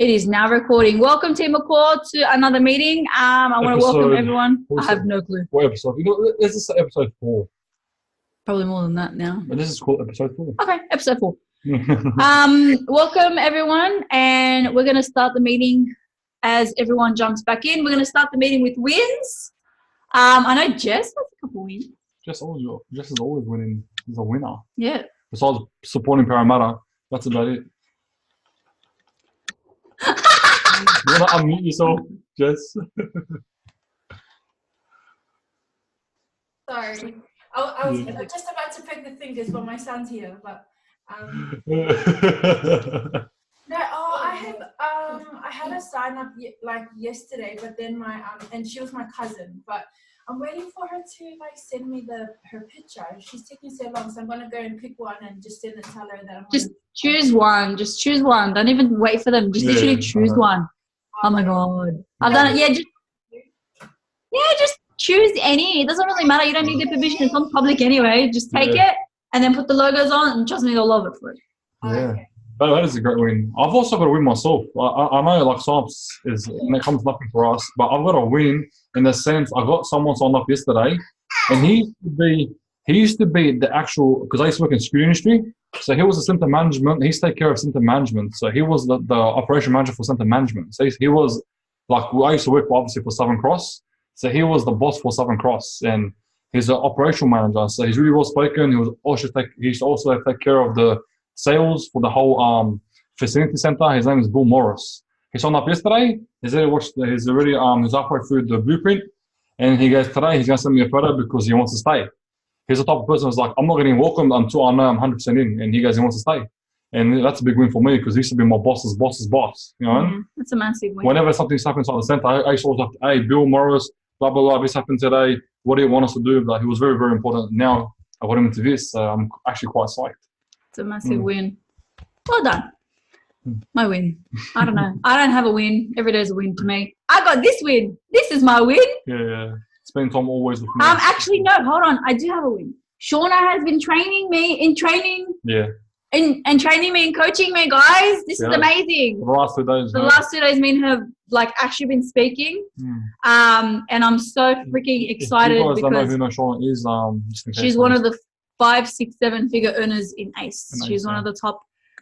It is now recording. Welcome, Team Macaw, to another meeting. I want to welcome everyone. I have no clue. What episode? You know, this is episode 4. Probably more than that now. But this is called episode 4. Okay, episode 4. Welcome, everyone. And we're going to start the meeting as everyone jumps back in. We're going to start the meeting with wins. I know Jess has a couple wins. Jess is always winning. He's a winner. Yeah. Besides supporting Parramatta, that's about it. You want to unmute yourself, Jess? Sorry. I was just about to pick the fingers, but my son's here. But no. Oh, I had a sign up like yesterday, but then my and she was my cousin, but I'm waiting for her to like send me her picture. She's taking so long, so I'm gonna go and pick one and just send and tell her that I'm just choose one. Just choose one. Don't even wait for them. Just literally choose one. Oh my god, I've done it. Just choose any. It doesn't really matter. You don't need the permission. It's on public anyway. Just take it and then put the logos on, and trust me, they'll love it for it. Yeah. Okay. That is a great win. I've also got a win myself. I know like sign-ups it comes nothing for us, but I've got a win in the sense I got someone signed up yesterday, and he used to be the actual, because I used to work in the security industry, so he was the center management. He used to take care of center management, so he was the operation manager for center management. So he was like, I used to work obviously for Southern Cross, so he was the boss for Southern Cross, and he's an operational manager. So he's really well spoken. He used to also take care of the sales for the whole facility center. His name is Bill Morris. He signed up yesterday. He's halfway through the blueprint, and he goes today he's gonna send me a photo because he wants to stay. He's the type of person who's like, I'm not getting welcomed until I know I'm 100% in, and he goes, he wants to stay, and that's a big win for me because he used to be my boss's boss. You know, that's a massive win. Whenever something's happened inside the center, I used to always have to, hey, Bill Morris, blah blah blah, this happened today. What do you want us to do? But he was very very important. Now I got him into this, so I'm actually quite psyched. It's a massive win. Well done. My win. I don't know. I don't have a win. Every day is a win to me. I got this win. This is my win. Yeah. Spend time always with me. Actually, no. Hold on. I do have a win. Shauna has been training me in training. Yeah. And training me and coaching me, guys. This is amazing. The last 2 days. The last 2 days, me and her have like actually been speaking. And I'm so freaking excited if you guys because don't know who Shauna is. She's one of the 5, 6, 7 figure earners in ACE. She's one of the top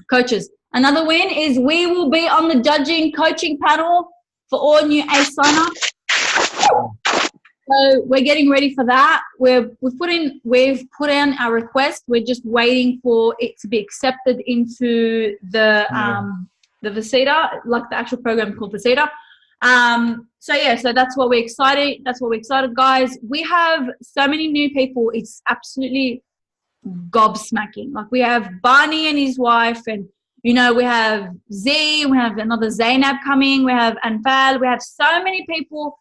coaches. Another win is we will be on the judging coaching panel for all new ACE sign-ups. So we're getting ready for that. We've put in our request. We're just waiting for it to be accepted into the Visita, like the actual program called Visita. So that's what we're excited. That's what we're excited, guys. We have so many new people. It's absolutely gobsmacking. Like we have Barney and his wife, and we have Z, we have another Zainab coming, we have Anfal, we have so many people,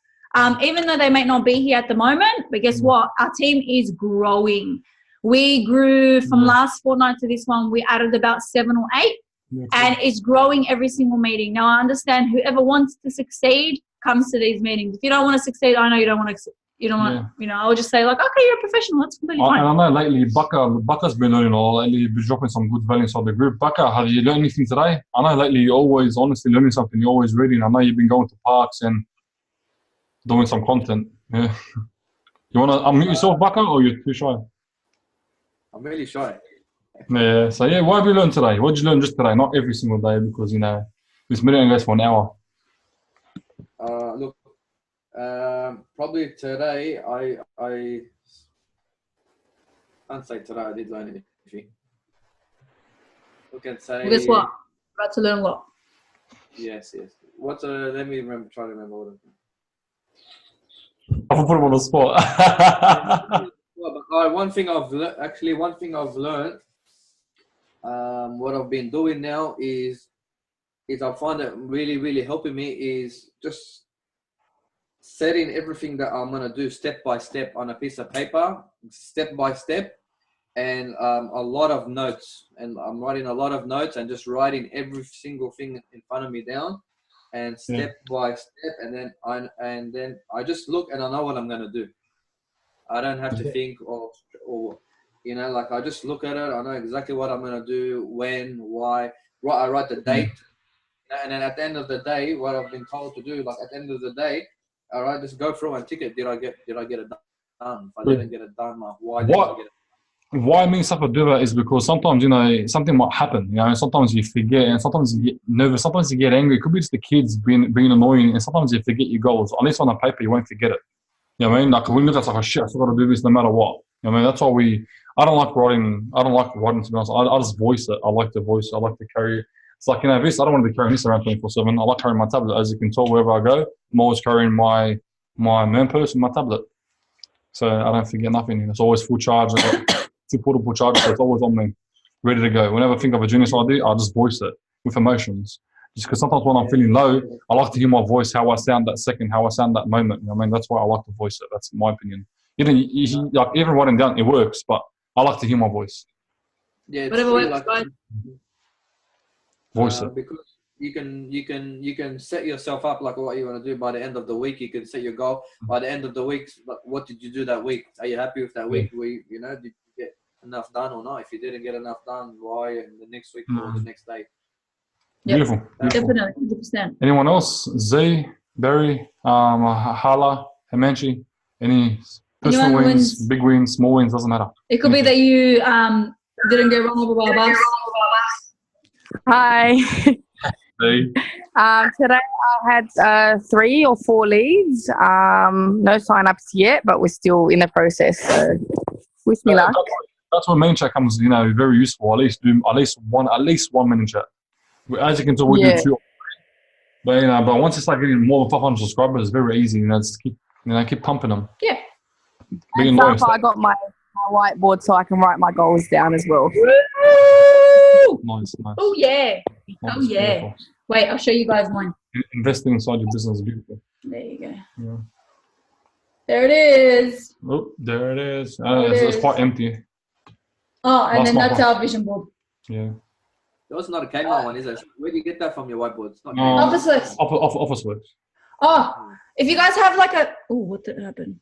even though they may not be here at the moment, but guess what? Our team is growing. We grew from last fortnight to this one, we added about 7 or 8, and it's growing every single meeting. Now I understand whoever wants to succeed comes to these meetings. If you don't want to succeed, I know you don't want to I would just say like, okay, you're a professional. That's completely fine. And I know lately, Baka's been learning a lot. Lately, you've been dropping some good value inside the group. Baka, have you learned anything today? I know lately you're always honestly learning something. You're always reading. I know you've been going to parks and doing some content. Yeah. You want to unmute yourself, Baka, or you're too shy? I'm really shy. Yeah. So what have you learned today? What did you learn just today? Not every single day, because this meeting goes for an hour. Look. Probably today, I can't say today I did learn anything. We can say. Guess what? About to learn what? Yes. Let me try to remember what. I'll put him on the spot. One thing I've learned. What I've been doing now is I find it really, really helping me is just setting everything that I'm going to do step by step on a piece of paper, step by step, and a lot of notes. And I'm writing a lot of notes and just writing every single thing in front of me down, and step by step. And then I just look and I know what I'm going to do. I don't have to think or like I just look at it. I know exactly what I'm going to do, when, why. I write the date And then at the end of the day, what I've been told to do, like at the end of the day, all right, just go through and tick it. Did I get it done? If I didn't get it done, like why didn't I get it? Why me suffer do that is because sometimes, you know, something might happen. You know, sometimes you forget, and sometimes you get nervous, sometimes you get angry. It could be just the kids being annoying, and sometimes you forget your goals. At least on the paper, you won't forget it. You know what I mean? Like when you look at it, like, oh shit, I still got to do this no matter what. You know what I mean? That's why I don't like writing. I don't like writing, to be honest. I just voice it. I like to voice it. I like to carry it. It's like, you know, this, I don't want to be carrying this around 24/7. I like carrying my tablet. As you can tell, wherever I go, I'm always carrying my main purse and my tablet. So I don't forget nothing. It's always full charge. I've got 2 portable chargers, so it's always on me, ready to go. Whenever I think of a genius idea, I just voice it with emotions. Just because sometimes when I'm feeling low, I like to hear my voice, how I sound that second, how I sound that moment. You know what I mean? That's why I like to voice it. That's my opinion. Like even writing down, it works, but I like to hear my voice. Yeah, it's Whatever really works, like, Voice it. because you can set yourself up like what you want to do. By the end of the week, you can set your goal. By the end of the week, what did you do that week? Are you happy with that week? Did you get enough done or not? If you didn't get enough done, why? And the next week or the next day. Yep. Beautiful. Definitely, 100%. Anyone else? Z, Barry, Hala, Himanshi, any personal Anyone wins, wins? big wins, small wins, doesn't matter. It could be that you didn't get run over by a bus. Hi. Z, Today I had 3 or 4 leads. No sign-ups yet, but we're still in the process. So wish me luck. that's where main chat comes, you know, very useful. At least do at least one main chat. As you can tell, we do 2. But once you start getting more than 500 subscribers, it's very easy. Just keep pumping them. Yeah. Being So loyal. far I got my whiteboard so I can write my goals down as well. Woo! Nice. Oh yeah. Nice, Oh yeah. beautiful. Wait, I'll show you guys mine. Investing inside your business is beautiful. There you go. Yeah. There it is. Oh, there it is. There it It's is. quite empty. Oh, and Last then one. that's our vision board. Yeah. That's not a Kmart one, is it? Where do you get that from? Your whiteboard? It's not No. Kmart. Office works. Office works. Oh, if you guys have like a what did happen?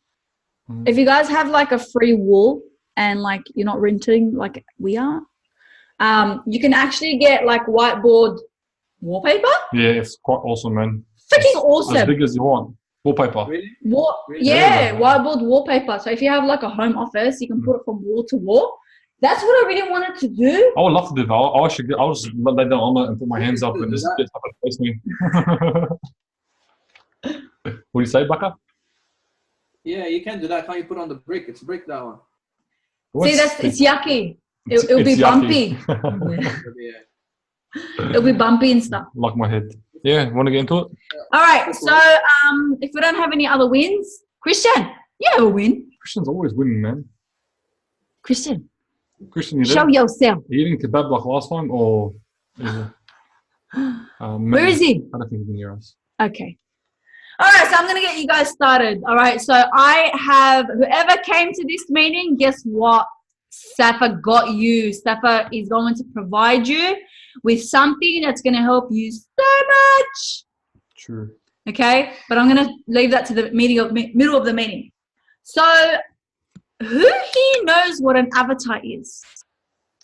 Mm. If you guys have like a free wall and like you're not renting like we are, you can actually get like whiteboard wallpaper. Yeah, it's quite awesome, man. Freaking As awesome. big as you want. Wallpaper. Really? Really? Yeah, Yeah. whiteboard wallpaper. So if you have like a home office, you can put it from wall to wall. That's what I really wanted to do. I would love to do that. I'll just lay down on it and put my hands up and just get stuff and face me. What do you say, Baka? Yeah, you can do that. Can't you put on the brick? It's brick, that one. See, it's yucky. It'll be it's bumpy. Yeah. It'll be bumpy and stuff. Like my head. Yeah, want to get into it? All right. So if we don't have any other wins, Christian, you have a win. Christian's always winning, man. Christian, Christian, you show there? yourself. Are you eating kebab like last time, or is it? Where is he? I don't think he can hear us. Okay. All right, so I'm going to get you guys started. All right, so I have whoever came to this meeting, guess what? Safa got you. Safa is going to provide you with something that's going to help you so much. True. Okay, but I'm going to leave that to the middle of the meeting. So who here knows what an avatar is?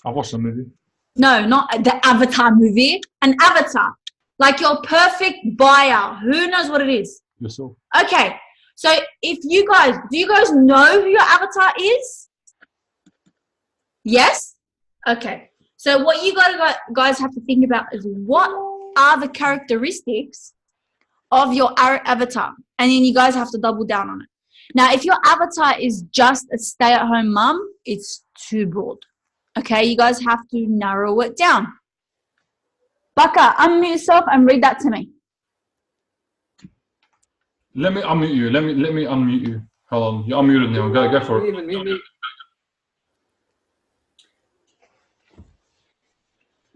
I watched the movie. No, not the Avatar movie. An avatar. Like your perfect buyer. Who knows what it is? Yourself. Okay. So do you guys know who your avatar is? Yes? Okay. So what you guys have to think about is what are the characteristics of your avatar? And then you guys have to double down on it. Now, if your avatar is just a stay-at-home mum, it's too broad. Okay, you guys have to narrow it down. Baka, unmute yourself and read that to me. Let me unmute you. Let me unmute you. Hold on. You're unmuted now. Go for it. Even me.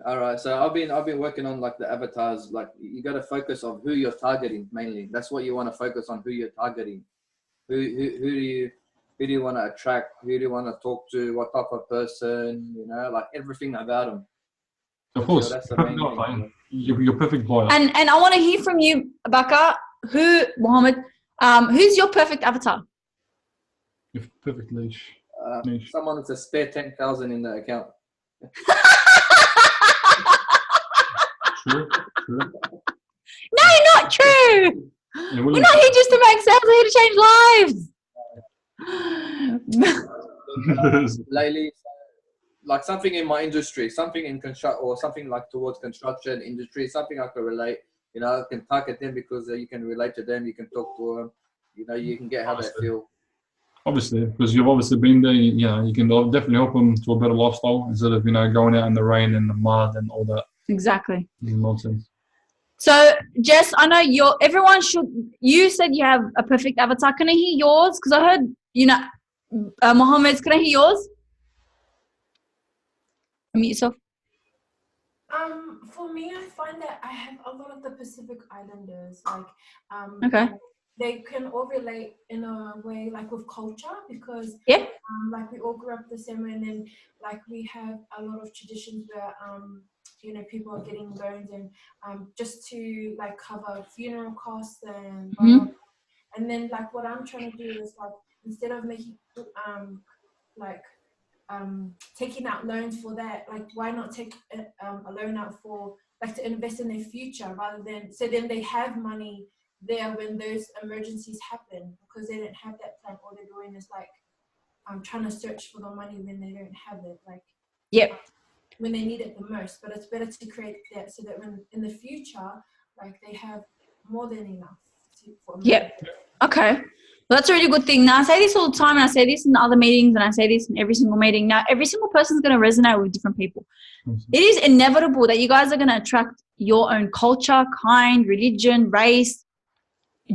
All right, so I've been working on like the avatars. Like you got to focus on who you're targeting mainly. That's what you want to focus on. Who you're targeting. Who do you want to attract? Who do you want to talk to? What type of person? You know, like everything about them. Of course. That's the main thing. You're perfect buyer. And I want to hear from you, Baka. Mohammed, who's your perfect avatar? You're perfect niche. Someone that's a spare 10,000 in the account. True. No, not true. Yeah, We're not here just to make sales, we're here to change lives. Lately, like something in my industry, something in construct or something like towards construction industry, something I can relate. You know, I can target them because you can relate to them. You can talk to them. You know, you can get how they feel. Obviously, because you've obviously been there, you know, you can definitely help them to a better lifestyle instead of, you know, going out in the rain and the mud and all that Exactly. nonsense. So, Jess, I know you said you have a perfect avatar. Can I hear yours? Because I heard, you know, Mohammed's, can I hear yours? Unmute yourself. For me, I find that I have a lot of the Pacific Islanders. Like, Okay. they can all relate in a way, like with culture, because Yeah. like we all grew up the same way, and then like we have a lot of traditions where you know, people are getting loans and just to like cover funeral costs and blah, blah, blah. And then like what I'm trying to do is like, instead of making like taking out loans for that, like why not take a loan out for like to invest in their future, rather than so then they have money there when those emergencies happen, because they don't have that plan. All they're doing is like trying to search for the money when they don't have it, like when they need it the most. But it's better to create that so that when in the future, like they have more than enough for Okay. Well, that's a really good thing. Now, I say this all the time, and I say this in other meetings, and I say this in every single meeting. Now, every single person is going to resonate with different people. It is inevitable that you guys are going to attract your own culture, kind, religion, race,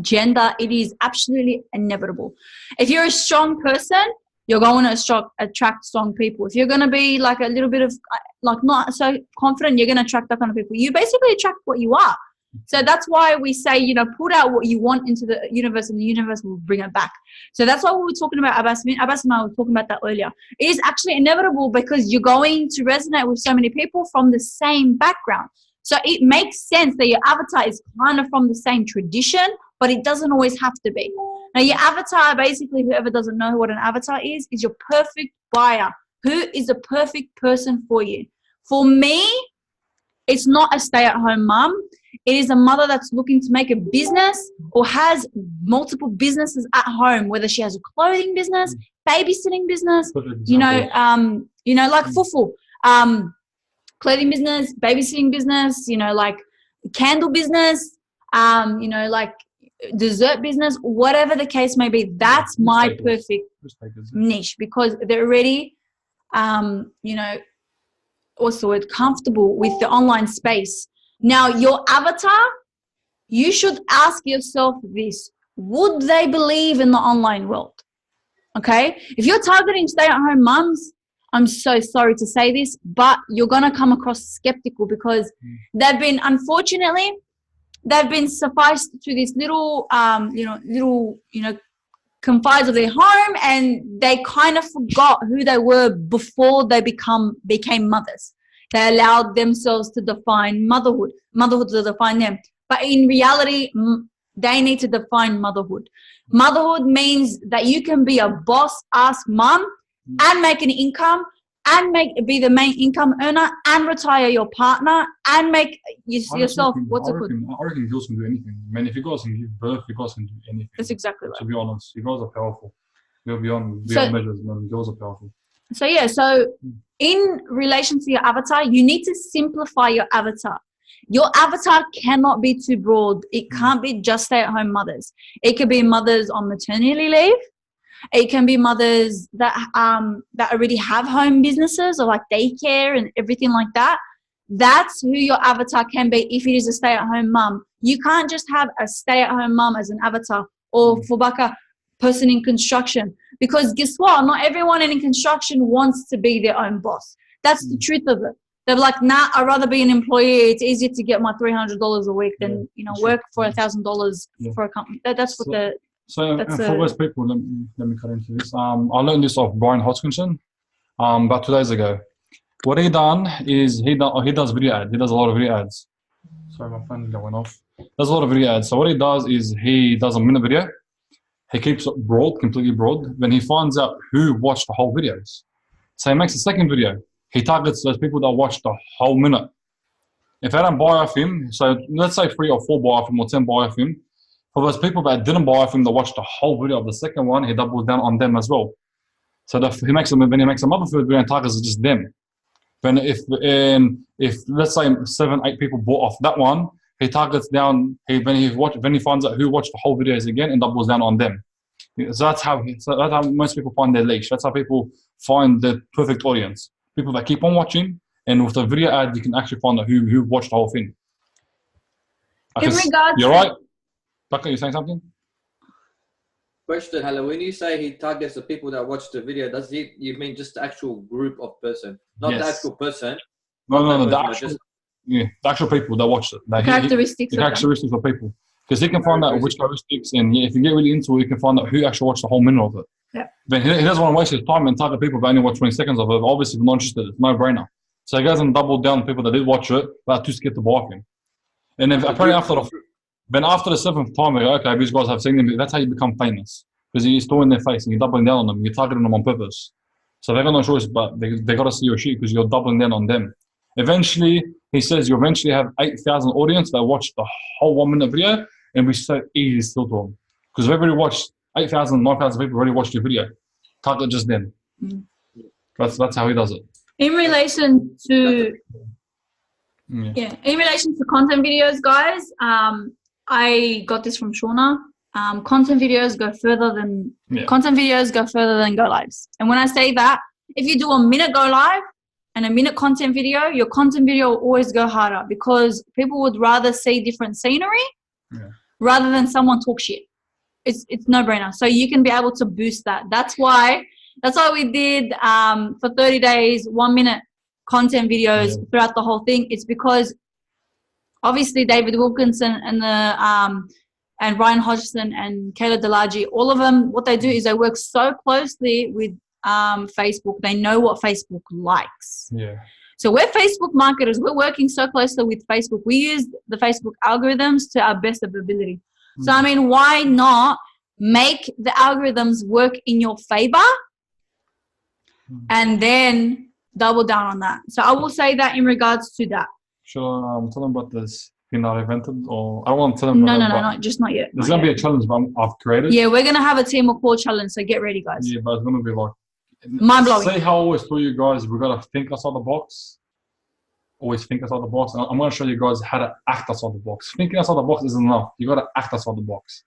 gender. It is absolutely inevitable. If you're a strong person, you're going to attract strong people. If you're going to be like a little bit of like not so confident, you're going to attract that kind of people. You basically attract what you are. So that's why we say, you know, put out what you want into the universe, and the universe will bring it back. So that's why we were talking about Abbas and I were talking about that earlier. It is actually inevitable because you're going to resonate with so many people from the same background. So it makes sense that your avatar is kind of from the same tradition, but it doesn't always have to be. Now, your avatar, basically, whoever doesn't know what an avatar is your perfect buyer. Who is the perfect person for you? For me, it's not a stay-at-home mom. It is a mother that's looking to make a business or has multiple businesses at home, whether she has a clothing business, babysitting business, you know, like Fufu, clothing business, babysitting business, you know, like candle business, you know, like dessert business, whatever the case may be. That's my perfect niche, because they're already, you know, what's the word, comfortable with the online space. Now, your avatar, you should ask yourself this: would they believe in the online world? Okay, if you're targeting stay-at-home mums, I'm so sorry to say this, but you're gonna come across skeptical, because they've been, unfortunately, they've been sufficed to this little confines of their home, and they kind of forgot who they were before they became mothers. They allowed themselves to define motherhood to define them. But in reality, they need to define motherhood. Motherhood means that you can be a boss-ass mom and make an income and be the main income earner and retire your partner and make yourself, I reckon girls can do anything. I mean, if you guys can give birth, you guys can do anything. That's exactly right. To be honest, you guys are powerful. You're beyond measures, man. Girls are powerful. So in relation to your avatar, you need to simplify your avatar. Your avatar cannot be too broad. It can't be just stay-at-home mothers. It could be mothers on maternity leave. It can be mothers that already have home businesses or like daycare and everything like that. That's who your avatar can be if it is a stay-at-home mum. You can't just have a stay-at-home mum as an avatar, or for Baka, person in construction. Because guess what? Not everyone in construction wants to be their own boss. That's the truth of it. They're like, nah, I'd rather be an employee. It's easier to get my $300 a week than, work for $1,000 for a company. That's what the... So for those people, let me cut into this. I learned this off Brian Hodgkinson about 2 days ago. What he done is he does video ads. He does a lot of video ads. Sorry, my phone is going off. Does a lot of video ads. So what he does is he does a minute video. He keeps it broad, completely broad. Then he finds out who watched the whole videos. So he makes a second video. He targets those people that watched the whole minute. If they don't buy off him, so let's say 3 or 4 buy off him or 10 buy off him, for those people that didn't buy off him that watched the whole video of the second one, he doubles down on them as well. So when he makes another third video and targets just them. Then if let's say 7, 8 people bought off that one, he targets down. When he finds out who watched the whole videos again and doubles down on them. So that's how most people find their leash. That's how people find the perfect audience. People that keep on watching, and with the video ad, you can actually find out who watched the whole thing. You're right. Becca, you saying something? Question, hello. When you say he targets the people that watch the video, you mean just the actual group of person, not the actual person? No, the actual people that watch it. The characteristics of people. Because he can find out which characteristics, and if you get really into it, you can find out who actually watched the whole minute of it. Yeah. Then he doesn't want to waste his time and target people that only watch 20 seconds of it. Obviously, if not interested, it's no brainer. So he goes and double down the people that did watch it, but are too scared to buy off him. And then apparently after the 7th time, they go, okay, these guys have seen him. That's how you become famous. Because you're still in their face and you're doubling down on them. You're targeting them on purpose. So they got no choice, but they got to see your shit because you're doubling down on them. Eventually, he says you eventually have 8,000 audience that watch the whole 1 minute video, and we so easy still to them. Because we've already watched 8,000, 9,000 people already watched your video. Target just then. That's how he does it. In relation to in relation to content videos, guys, I got this from Shauna. Content videos go further than go lives. And when I say that, if you do a minute go live and a minute content video, your content video will always go harder because people would rather see different scenery rather than someone talk shit. It's no brainer. So you can be able to boost that. That's why we did for 30 days 1 minute content videos throughout the whole thing. It's because obviously David Wilkinson and Ryan Hodgson and Kayla Delagi, all of them, what they do is they work so closely with Facebook. They know what Facebook likes. Yeah. So we're Facebook marketers. We're working so closely with Facebook. We use the Facebook algorithms to our best of ability. So, I mean, why not make the algorithms work in your favor and then double down on that? So I will say that in regards to that. Should I tell them about this not invented, or I don't want to tell them about no, just not yet. There's going to be a challenge I've created. Yeah, we're going to have a team of core challenge, so get ready, guys. Yeah, but it's going to be like mind-blowing. Say how I always tell you guys we've got to think outside the box. Always think outside the box. I'm going to show you guys how to act outside the box. Thinking outside the box isn't enough. You got to act outside the box.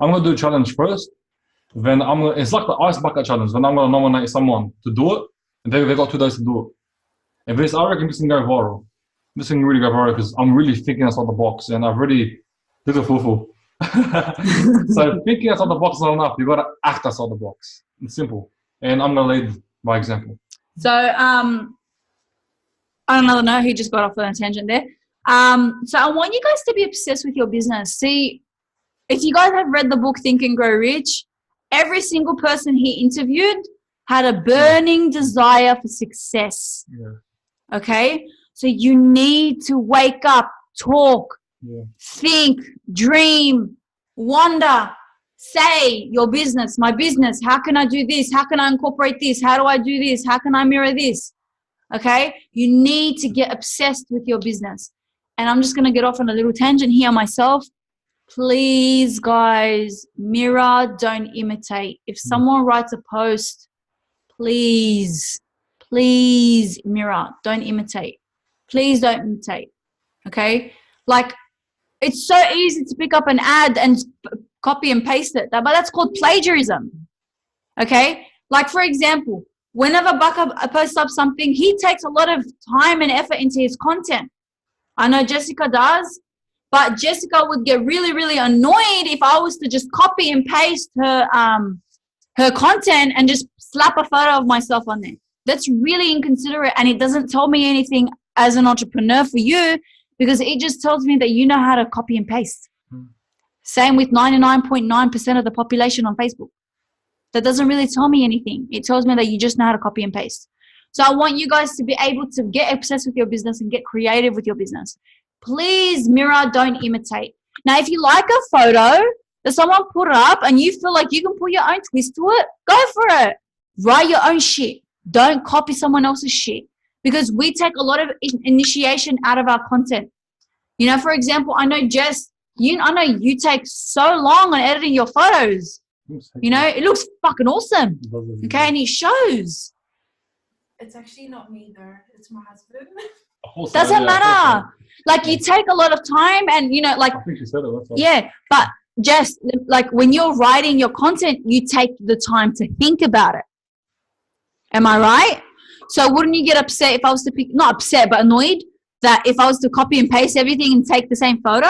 I'm going to do a challenge first. Then it's like the ice bucket challenge. Then I'm going to nominate someone to do it, and they got 2 days to do it. And I reckon this can go viral. This thing really go viral because I'm really thinking outside the box, and I've already did a fufu. So thinking outside the box is not enough. You got to act outside the box. It's simple, and I'm gonna lead by example. So on another note, he just got off on a tangent there. So I want you guys to be obsessed with your business. See, if you guys have read the book Think and Grow Rich, every single person he interviewed had a burning desire for success. Yeah. Okay. So you need to wake up, talk, think, dream, wonder, say your business, my business, how can I do this? How can I incorporate this? How do I do this? How can I mirror this? Okay. You need to get obsessed with your business. And I'm just going to get off on a little tangent here myself. Please, guys, mirror, don't imitate. If someone writes a post, please mirror, don't imitate. Please don't imitate, okay? Like, it's so easy to pick up an ad and copy and paste it, but that's called plagiarism, okay? Like, for example, whenever Baka posts up something, he takes a lot of time and effort into his content. I know Jessica does, but Jessica would get really, really annoyed if I was to just copy and paste her content and just slap a photo of myself on there. That's really inconsiderate, and it doesn't tell me anything as an entrepreneur for you, because it just tells me that you know how to copy and paste. Same with 99.9% of the population on Facebook. That doesn't really tell me anything. It tells me that you just know how to copy and paste. So I want you guys to be able to get obsessed with your business and get creative with your business. Please mirror, don't imitate. Now, if you like a photo that someone put up and you feel like you can put your own twist to it, go for it. Write your own shit. Don't copy someone else's shit. Because we take a lot of initiation out of our content. You know, for example, I know Jess, I know you take so long on editing your photos. You know, it looks fucking awesome. Okay, and it shows. It's actually not me though. It's my husband. Doesn't matter. Like you take a lot of time, and you know, like I think she said it. That's all. yeah, but just like when you're writing your content, you take the time to think about it. Am I right? So wouldn't you get upset if I was to pick, not upset, but annoyed that if I was to copy and paste everything and take the same photo?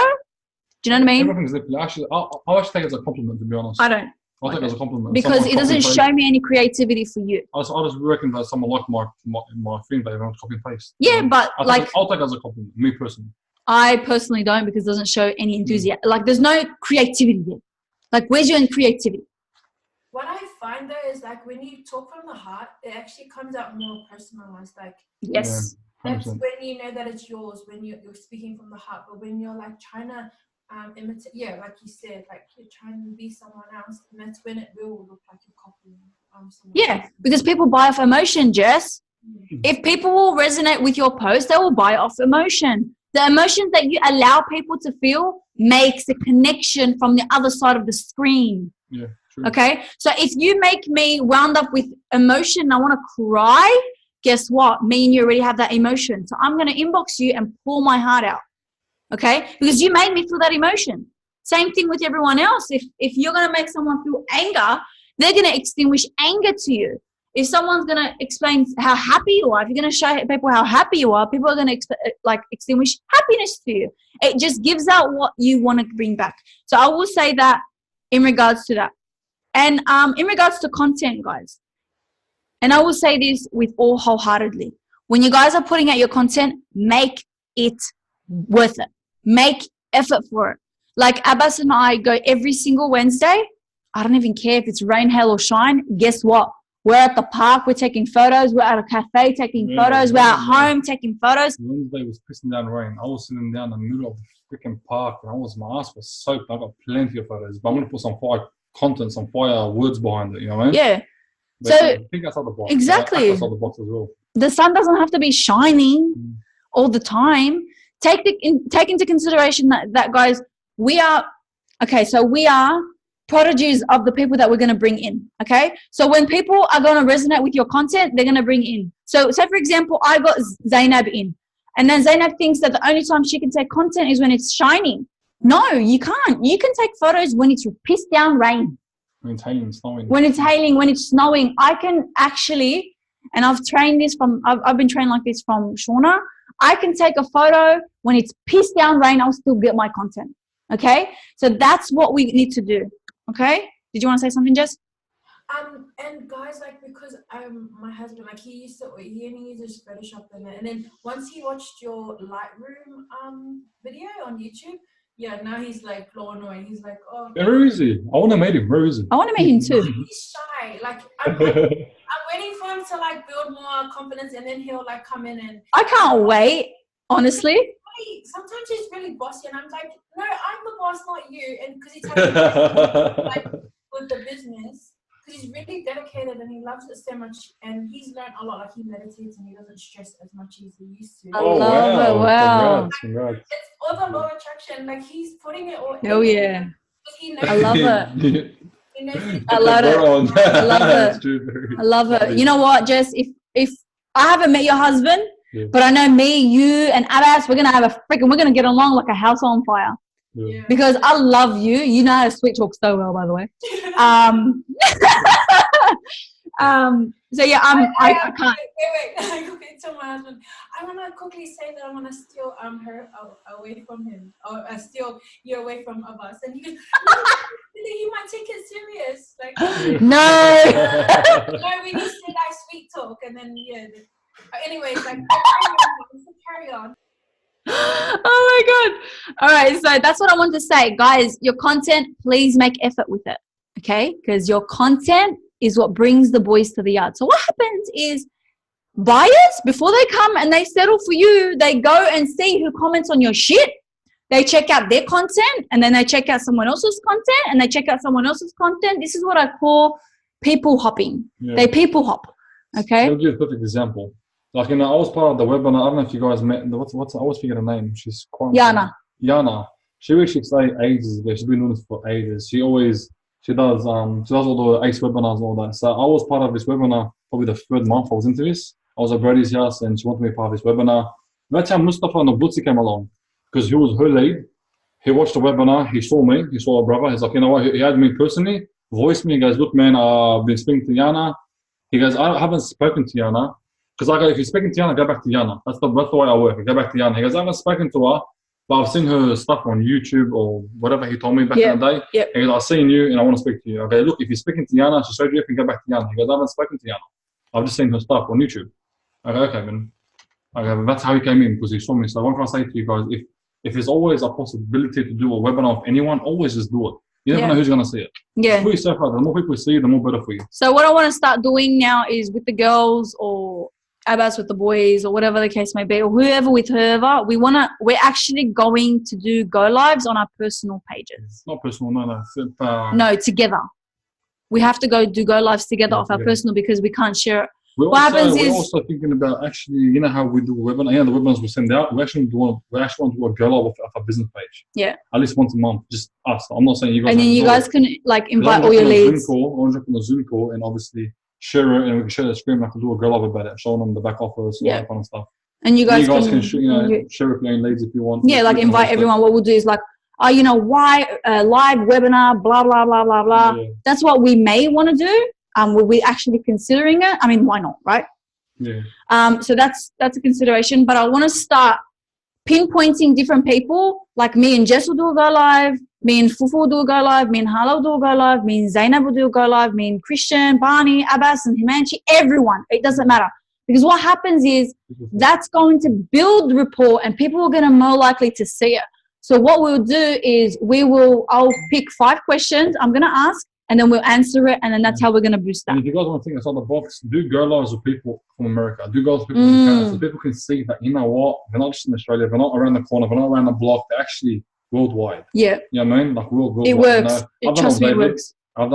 Do you know what I mean? Everything's different. Actually, I'll actually take it as a compliment, to be honest. I don't. I'll take it as a compliment. Because it doesn't show me any creativity for you. I just reckon that someone like my thing, they don't copy and paste. Yeah, but I'll take it as a compliment, me personally. I personally don't, because it doesn't show any enthusiasm. Like there's no creativity there. Like where's your creativity? What I find though is like when you talk from the heart, it actually comes out more personalized. Like Yes. Yeah, that's when you know that it's yours, when you're speaking from the heart. But when you're like trying to imitate, yeah, like you said, like you're trying to be someone else, and that's when it will look like you're copying someone Yeah, else. because people buy off emotion, Jess. If people will resonate with your post, they will buy off emotion. The emotions that you allow people to feel makes a connection from the other side of the screen. Yeah, true. Okay, so if you make me wound up with emotion, I want to cry, guess what? Me and you already have that emotion. So I'm going to inbox you and pull my heart out. Okay, because you made me feel that emotion. Same thing with everyone else. If you're going to make someone feel anger, they're going to extinguish anger to you. If someone's going to explain how happy you are, if you're going to show people how happy you are, people are going to extinguish happiness to you. It just gives out what you want to bring back. So I will say that in regards to that. And in regards to content, guys, and I will say this with all wholeheartedly, when you guys are putting out your content, make it worth it. Make effort for it. Like Abbas and I go every single Wednesday. I don't even care if it's rain, hail, or shine. Guess what? We're at the park. We're taking photos. We're at a cafe taking photos. We're at home taking photos. Wednesday was pissing down rain. I was sitting down in the middle of the freaking park, and my ass was soaked. I got plenty of photos, but I'm gonna put some fire content, some fire words behind it. You know what I mean? Yeah. But So think outside the box. exactly. Outside the box as well. The sun doesn't have to be shining all the time. Take into consideration that guys, we are prodigies of the people that we're going to bring in. Okay, so when people are going to resonate with your content, they're going to bring in. So say for example, I got Zainab in, and then Zainab thinks that the only time she can take content is when it's shining. No, you can't. You can take photos when it's piss down rain. When it's hailing, snowing. When it's hailing, when it's snowing. I can actually, and I've trained this I've been trained like this from Shauna. I can take a photo when it's piss down rain. I'll still get my content. Okay, so that's what we need to do. Okay, did you want to say something, Jess? And guys, like, because my husband, like, he only uses Photoshop and then once he watched your Lightroom video on YouTube, yeah, now he's like blown away. He's like, oh, Where is he? I want to meet him. Where is he? I want to meet him too. He's shy. Like, I'm waiting for him to like build more confidence, and then he'll like come in and. I can't wait, honestly. Sometimes he's really bossy, and I'm like, no, I'm the boss, not you. And because he's like with the business, because he's really dedicated and he loves it so much, and he's learned a lot. Like he meditates and he doesn't stress as much as he used to. I love it. Wow. Congrats. It's all the law of attraction. Like he's putting it all. Oh yeah. He knows I love it. He knows I love it. I love it. I love it. You know what, Jess? If I haven't met your husband, but I know me, you, and Abbas, we're gonna get along like a house on fire. Yeah. Because I love you. You know how to sweet talk so well, by the way. So yeah, I can't. Wait. Okay, tell my husband. I want to quickly say that I want to steal her away from him, or steal you away from Abbas. And he goes, no, really, he might take it serious. Like No. no, we need to say that sweet talk, and then yeah. Anyways, like carry on. Oh my god. All right, so that's what I want to say, guys. Your content, please make effort with it, okay? Because your content is what brings the boys to the yard. So what happens is buyers, before they come and they settle for you, they go and see who comments on your shit. They check out their content, and then they check out someone else's content, and they check out someone else's content. This is what I call people hopping. Yeah. They people hop, okay? I'll give you a perfect example. Like, you know, I was part of the webinar. I don't know if you guys met. What's I always forget her name. She's quite Yana. Yana. She actually say ages ago. She's been doing this for ages. She does all the ACE webinars and all that. So I was part of this webinar. Probably the third month I was into this. I was at Brady's house and she wanted me to be part of this webinar. That's how Mustafa Nabutsi came along because he was her lead. He watched the webinar. He saw me. He saw a brother. He's like, you know what? He had me personally. Voiced me. He goes, look, man, I've been speaking to Yana. He goes, I haven't spoken to Yana. Because I go, if you're speaking to Yana, go back to Yana. That's the way I work. I go back to Yana. He goes, I haven't spoken to her, but I've seen her stuff on YouTube or whatever he told me back in the day. Yep. He goes, I've seen you and I want to speak to you. Okay, look, if you're speaking to Yana, she showed you, you can go back to Yana. He goes, I haven't spoken to Yana. I've just seen her stuff on YouTube. I go, okay, man. Okay, that's how he came in because he saw me. So what can I say to you guys? If there's always a possibility to do a webinar of anyone, always just do it. You never know who's going to see it. Yeah. Put yourself out there. The more people see you, the more better for you. So what I want to start doing now is with the girls or Abbas with the boys or whatever the case may be, or whoever with whoever, we're actually going to do go lives on our personal pages. Not personal, no. No, together. We have to do go lives together off our personal because we can't share it. We're We're also thinking about actually, you know how we do webinar, the webinars we send out. We actually want to do a go live off our business page. Yeah. At least once a month, just us. I'm not saying you guys. And then you guys can like invite all your leads. I'll jump on a Zoom call and obviously share it, and we can share the screen. And I can do a go live about it, showing them the back office, all that kind of stuff. And you guys can share with your own leads if you want. Yeah, like invite everyone. What we'll do is like, why live webinar, blah blah blah blah blah. Yeah. That's what we may want to do. We're actually considering it. I mean, why not, right? Yeah. So that's a consideration. But I want to start pinpointing different people. Like me and Jess will do a go live. Me and Fufu will do a go live. Me and Hala will do a go live. Me and Zainab will do a go live. Me and Christian, Barney, Abbas, and Himanshi. Everyone. It doesn't matter. Because what happens is that's going to build rapport and people are going to more likely to see it. So what we'll do is I'll pick 5 questions I'm going to ask. And then we'll answer it, and then that's how we're going to boost that. And if you guys want to think outside the box, do go lives with people from America. Do go lives with people from Canada, so people can see that, you know what, they're not just in Australia, they're not around the corner, they're not around the block, they're actually worldwide. Yeah. You know what I mean? Like worldwide. It works. Trust me, it works. I've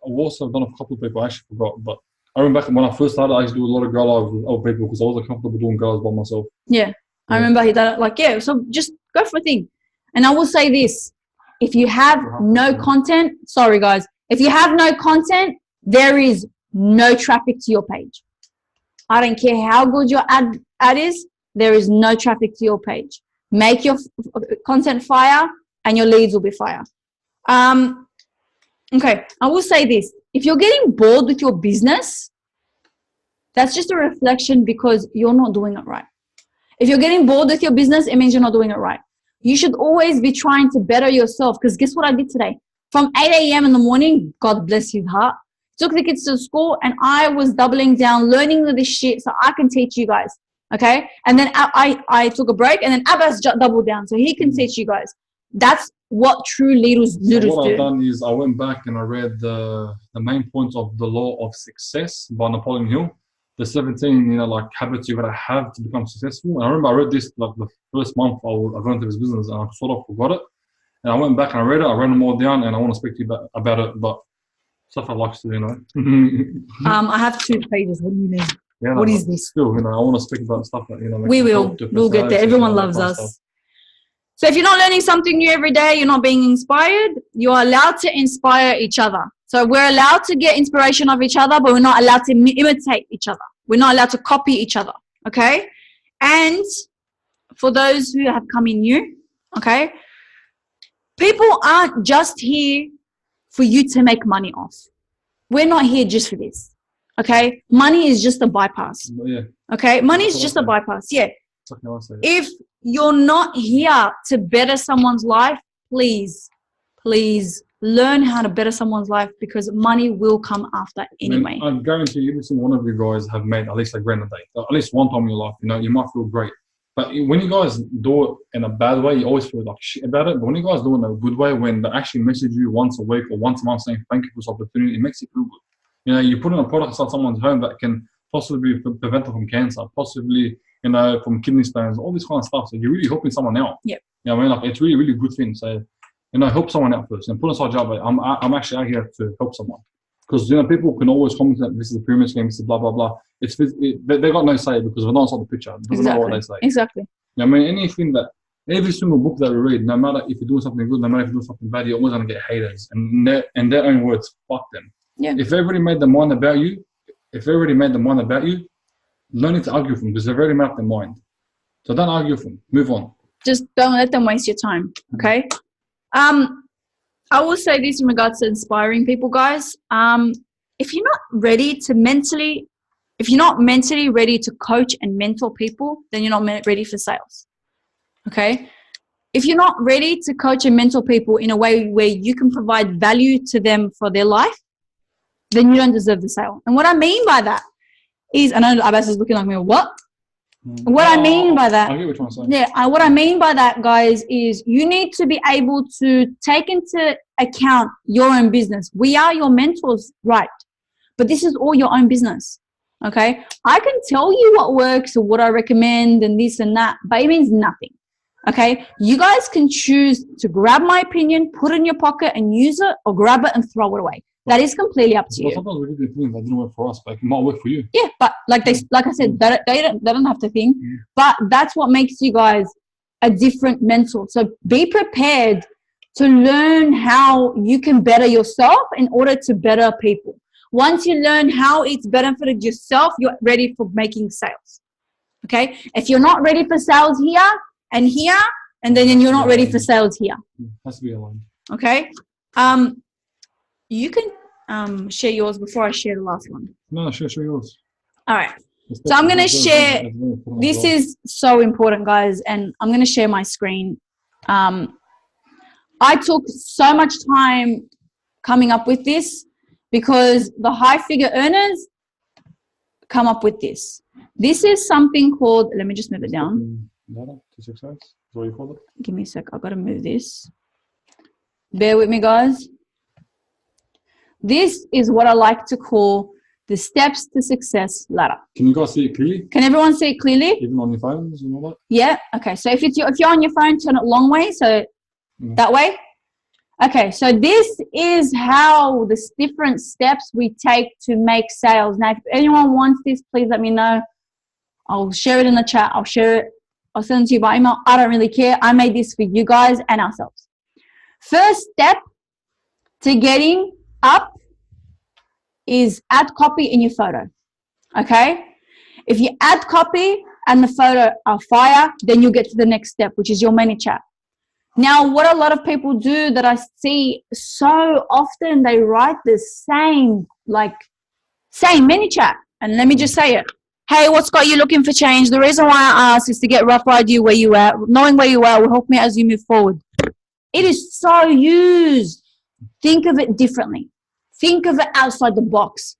also done a couple of people, I actually forgot, but I remember back when I first started, I used to do a lot of go lives with other people because I wasn't comfortable doing go lives by myself. Yeah. I remember he done it so just go for a thing. And I will say this, if you have no content, sorry guys, if you have no content, there is no traffic to your page. I don't care how good your ad is, there is no traffic to your page. Make your content fire and your leads will be fire. Okay, I will say this. If you're getting bored with your business, that's just a reflection because you're not doing it right. If you're getting bored with your business, it means you're not doing it right. You should always be trying to better yourself because guess what I did today? From 8 a.m. in the morning, God bless his heart, took the kids to school and I was doubling down, learning this shit so I can teach you guys, okay? And then I took a break and then Abbas doubled down so he can teach you guys. That's what true leaders do. What I've done is I went back and I read the main points of the Law of Success by Napoleon Hill. The 17, habits you gotta have to become successful. And I remember I read this like the first month I got into this business and I sort of forgot it. And I went back and I read it. I wrote them all down, and I want to speak to you about it. But stuff I like to do, I have 2 pages. What do you mean? Yeah, what is this? Still, I want to speak about stuff that we will. We'll get there. Everyone loves us. Stuff. So if you're not learning something new every day, you're not being inspired. You are allowed to inspire each other. So we're allowed to get inspiration of each other, but we're not allowed to imitate each other. We're not allowed to copy each other. Okay. And for those who have come in new, okay. People aren't just here for you to make money off. We're not here just for this, okay? Money is just a bypass, okay? Money is just a bypass, If you're not here to better someone's life, please learn how to better someone's life because money will come after anyway. I'm guarantee every single one of you guys have made at least $1,000 a day. At least one time in your life, you might feel great. But when you guys do it in a bad way, you always feel like shit about it. But when you guys do it in a good way, when they actually message you once a week or once a month saying thank you for this opportunity, it makes you feel good. You put in a product inside someone's home that can possibly prevent them from cancer, possibly, from kidney stones, all this kind of stuff. So you're really helping someone out. Yeah. You know what I mean? Like it's really, really good thing. So, help someone out first and put aside job. I'm actually out here to help someone. Because people can always comment that this is a pyramid scheme, this is blah blah blah. they got no say because we don't saw the picture. It doesn't matter what they say. Exactly. I mean, every single book that we read, no matter if you're doing something good, no matter if you're doing something bad, you're always gonna get haters. And in their own words, fuck them. Yeah. If everybody made their mind about you, no need to argue with them because they've already made up their mind. So don't argue with them. Move on. Just don't let them waste your time. Okay. I will say this in regards to inspiring people, guys. If you're not mentally ready to coach and mentor people, then you're not ready for sales. Okay. If you're not ready to coach and mentor people in a way where you can provide value to them for their life, then you don't deserve the sale. And what I mean by that is, I know Abbas is looking like me, what? What I mean by that, I get what you're saying. Yeah, what I mean by that, guys, is you need to be able to take into account your own business. We are your mentors, right? But this is all your own business, okay? I can tell you what works or what I recommend and this and that, but it means nothing, okay? You guys can choose to grab my opinion, put it in your pocket and use it, or grab it and throw it away. That is completely up to you. Sometimes we do things that didn't work for us, but it might work for you. Yeah, but like I said, they don't have to think. But that's what makes you guys a different mentor. So be prepared to learn how you can better yourself in order to better people. Once you learn how it's benefited yourself, you're ready for making sales. Okay? If you're not ready for sales here, and then you're not ready for sales here. Has to be aligned. Okay? You can share yours before I share the last one. No, share yours. All right. So I'm going to share. This is so important, guys, and I'm going to share my screen. I took so much time coming up with this because the high figure earners come up with this. This is something called, let me just move it down. Give me a sec. I've got to move this. Bear with me, guys. This is what I like to call the steps to success ladder. Can you guys see it clearly? Can everyone see it clearly? Even on your phones and all that? Yeah. Okay. So if you're on your phone, turn it long way. So that way. Okay. So this is how the different steps we take to make sales. Now, if anyone wants this, please let me know. I'll share it in the chat. I'll share it. I'll send it to you by email. I don't really care. I made this for you guys and ourselves. First step to getting up is add copy in your photo. Okay? If you add copy and the photo are fire, then you'll get to the next step, which is your ManyChat. Now, what a lot of people do that I see so often, they write the same ManyChat. And let me just say it. Hey, what's got you looking for change? The reason why I asked is to get a rough idea where you are. Knowing where you are will help me as you move forward. It is so used. Think of it differently. Think of it outside the box.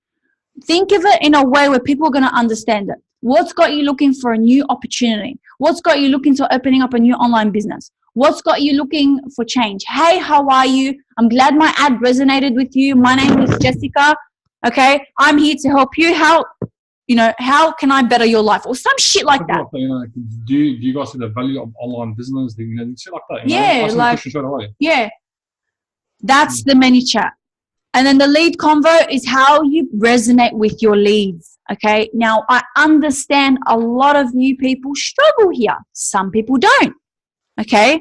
Think of it in a way where people are going to understand it. What's got you looking for a new opportunity? What's got you looking to opening up a new online business? What's got you looking for change? Hey, how are you? I'm glad my ad resonated with you. My name is Jessica. Okay, I'm here to help you. How can I better your life? Or some shit like that. Do you guys see the value of online business? Shit like that. Yeah. That's the ManyChat. And then the lead convo is how you resonate with your leads. Okay. Now, I understand a lot of new people struggle here. Some people don't. Okay.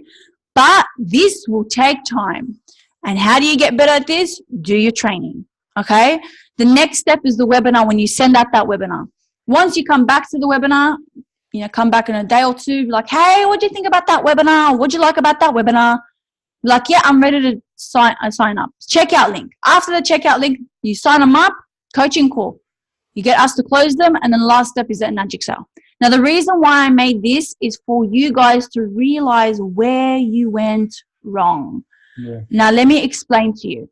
But this will take time. And how do you get better at this? Do your training. Okay. The next step is the webinar when you send out that webinar. Once you come back to the webinar, come back in a day or two, like, hey, what do you think about that webinar? What do you like about that webinar? Like, yeah, I'm ready to sign up. Checkout link. After the checkout link, you sign them up, coaching call. You get us to close them, and then the last step is that magic sale. Now, the reason why I made this is for you guys to realize where you went wrong. Yeah. Now, let me explain to you.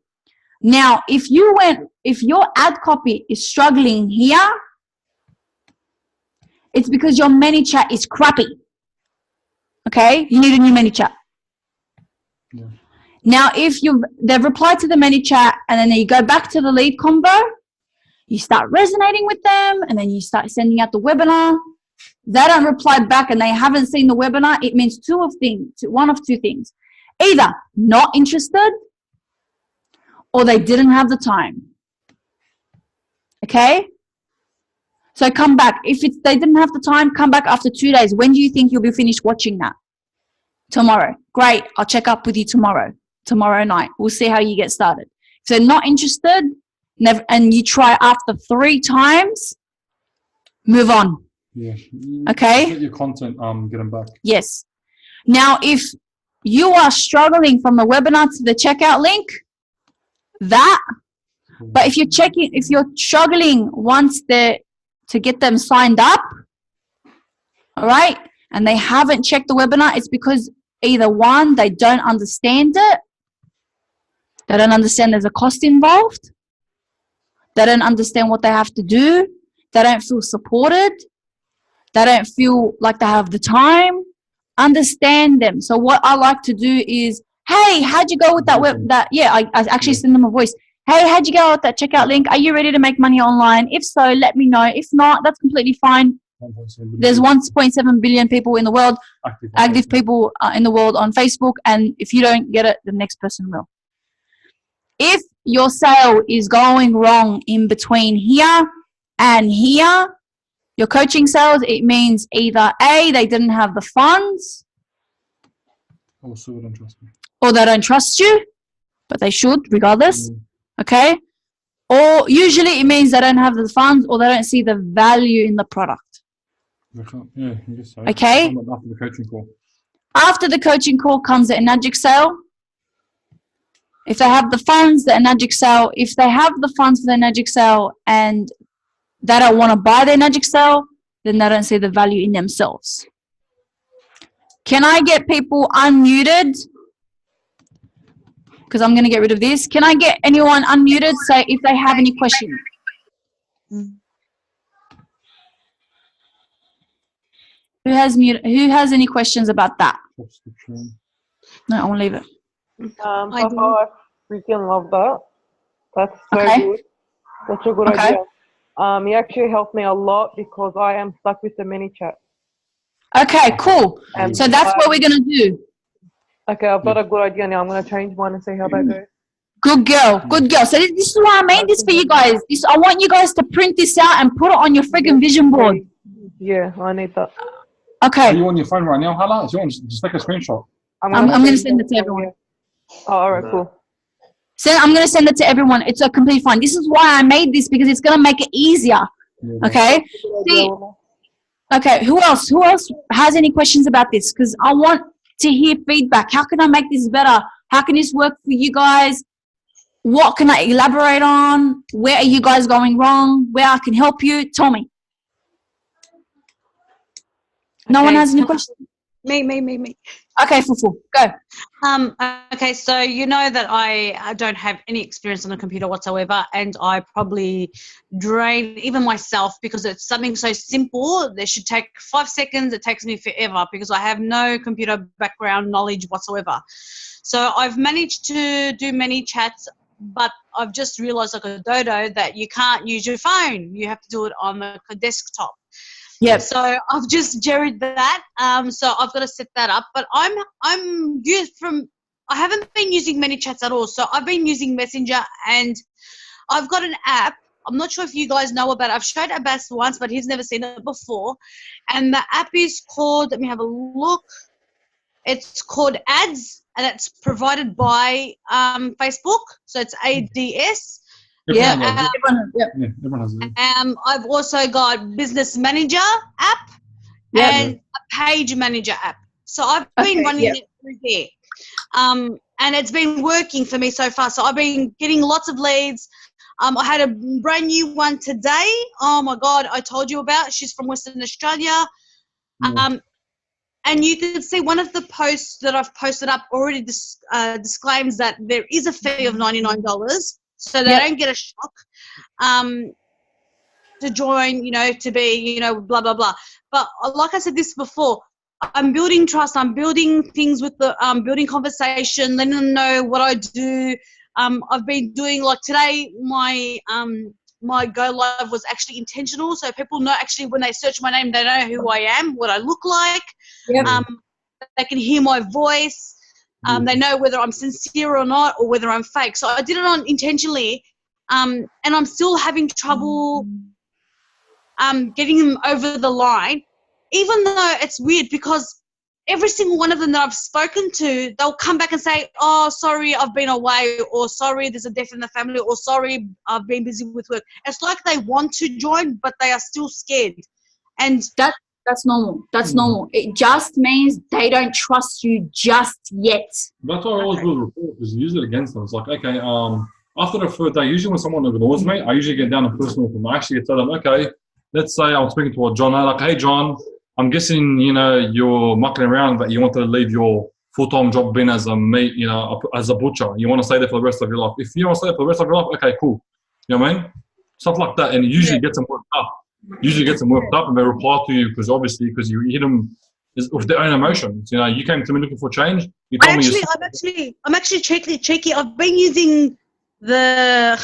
Now, if your ad copy is struggling here, it's because your ManyChat is crappy. Okay? You need a new ManyChat. Yeah. Now, if they've replied to the ManyChat and then you go back to the lead convo, you start resonating with them and then you start sending out the webinar. They don't reply back and they haven't seen the webinar. It means one of two things. Either not interested or they didn't have the time. Okay? So come back. If they didn't have the time, come back after 2 days. When do you think you'll be finished watching that? Tomorrow. Great. I'll check up with you tomorrow night. We'll see how you get started. If they're not interested, never, and you try after 3 times, move on. Yeah. Okay? Get your content, get them back. Yes. Now, if you are struggling from the webinar to the checkout link, but if you're struggling once to get them signed up, all right, and they haven't checked the webinar, it's because either one, they don't understand it. They don't understand there's a cost involved. They don't understand what they have to do. They don't feel supported. They don't feel like they have the time. Understand them. So what I like to do is, hey, how'd you go with that I actually send them a voice. Hey, how'd you go with that checkout link? Are you ready to make money online? If so, let me know. If not, that's completely fine. There's 1.7 billion people in the world, active people in the world on Facebook, and if you don't get it, the next person will. If your sale is going wrong in between here and here, your coaching sales, it means either A, they didn't have the funds, Also, don't trust me. or they don't trust you, but they should regardless, okay? Or usually it means they don't have the funds or they don't see the value in the product. Yeah, I guess so. Okay. After the coaching call. After the coaching call comes the Enagic sale. If they have the funds, the Enagic sale. If they have the funds for the Enagic sale and they don't want to buy the Enagic sale, then they don't see the value in themselves. Can I get people unmuted? Because I'm going to get rid of this. Can I get anyone unmuted? Say if they have any questions. Who has any questions about that? No, I won't leave it. Papa, I freaking love that. That's so Okay. good. Such a good Okay. idea. You actually helped me a lot because I am stuck with the mini chat. Okay, cool. And So that's what we're going to do. Okay, I've got a good idea now. I'm going to change mine and see how that goes. Good girl. Good girl. So this is why I made this for you guys. I want you guys to print this out and put it on your freaking vision board. Yeah, I need that. Okay. Are you on your phone right now, Hala? Do you want to just take a screenshot? I'm going to send it to everyone. Oh, all right, cool. So I'm going to send it to everyone. It's completely fine. This is why I made this, because it's going to make it easier. Okay? See, okay, who else has any questions about this? Because I want to hear feedback. How can I make this better? How can this work for you guys? What can I elaborate on? Where are you guys going wrong? Where I can help you? Tell me. No one has any questions? Me. Okay, Fufu, go. Okay, so you know that I don't have any experience on a computer whatsoever, and I probably drain even myself because it's something so simple that should take 5 seconds. It takes me forever because I have no computer background knowledge whatsoever. So I've managed to do many chats, but I've just realized like a dodo that you can't use your phone. You have to do it on the desktop. Yeah. So I've just jerried that. So I've got to set that up. But I haven't been using many chats at all. So I've been using Messenger, and I've got an app. I'm not sure if you guys know about it. I've showed Abbas once, but he's never seen it before. And the app is called, let me have a look. It's called Ads, and it's provided by Facebook. So it's ADS. Everyone has it. I've also got Business Manager app and a Page Manager app. So I've been running it through there. And it's been working for me so far. So I've been getting lots of leads. I had a brand new one today. Oh, my God, I told you about. She's from Western Australia. And you can see one of the posts that I've posted up already disclaims that there is a fee of $99. So they don't get a shock to join, to be, blah, blah, blah. But like I said this before, I'm building trust. I'm building things with building conversation, letting them know what I do. I've been doing, like today, my go live was actually intentional. So people know actually when they search my name, they know who I am, what I look like. Yep. They can hear my voice. They know whether I'm sincere or not, or whether I'm fake. So I did it on intentionally, and I'm still having trouble getting them over the line, even though it's weird because every single one of them that I've spoken to, they'll come back and say, oh, sorry, I've been away, or sorry, there's a death in the family, or sorry, I've been busy with work. It's like they want to join, but they are still scared. And that's normal. That's normal. It just means they don't trust you just yet. That's why I always do the report, because use it against them. It's like, okay, after the third day, usually when someone ignores me, I usually get down to personal with them. I actually tell them, okay, let's say I'm speaking to John, I'm like, hey, John, I'm guessing, you're mucking around, but you want to leave your full-time job being as a meat, as a butcher. You want to stay there for the rest of your life. If you want to stay there for the rest of your life, okay, cool. You know what I mean? Stuff like that. And it usually gets them worked up. And they reply to you because you hit them with their own emotions. You came to me looking for change. You told me I'm actually cheeky. I've been using the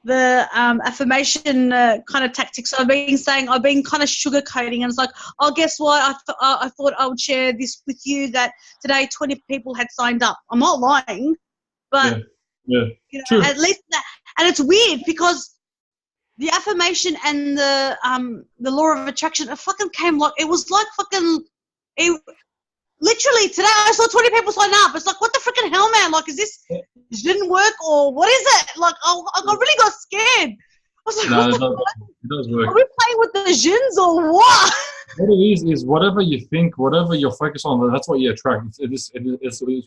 the affirmation kind of tactics. I've been kind of sugarcoating, and it's like, oh, guess what? I thought I would share this with you that today 20 people had signed up. I'm not lying, but at least that. And it's weird because the affirmation and the law of attraction, it fucking came like it was like fucking. Literally today I saw 20 people sign up. It's like, what the freaking hell, man? Like, it didn't work or what is it? Like, I really got scared. I was like, no, it does work. Are we playing with the jinns or what? What it is whatever you think, whatever you're focused on, that's what you attract. It's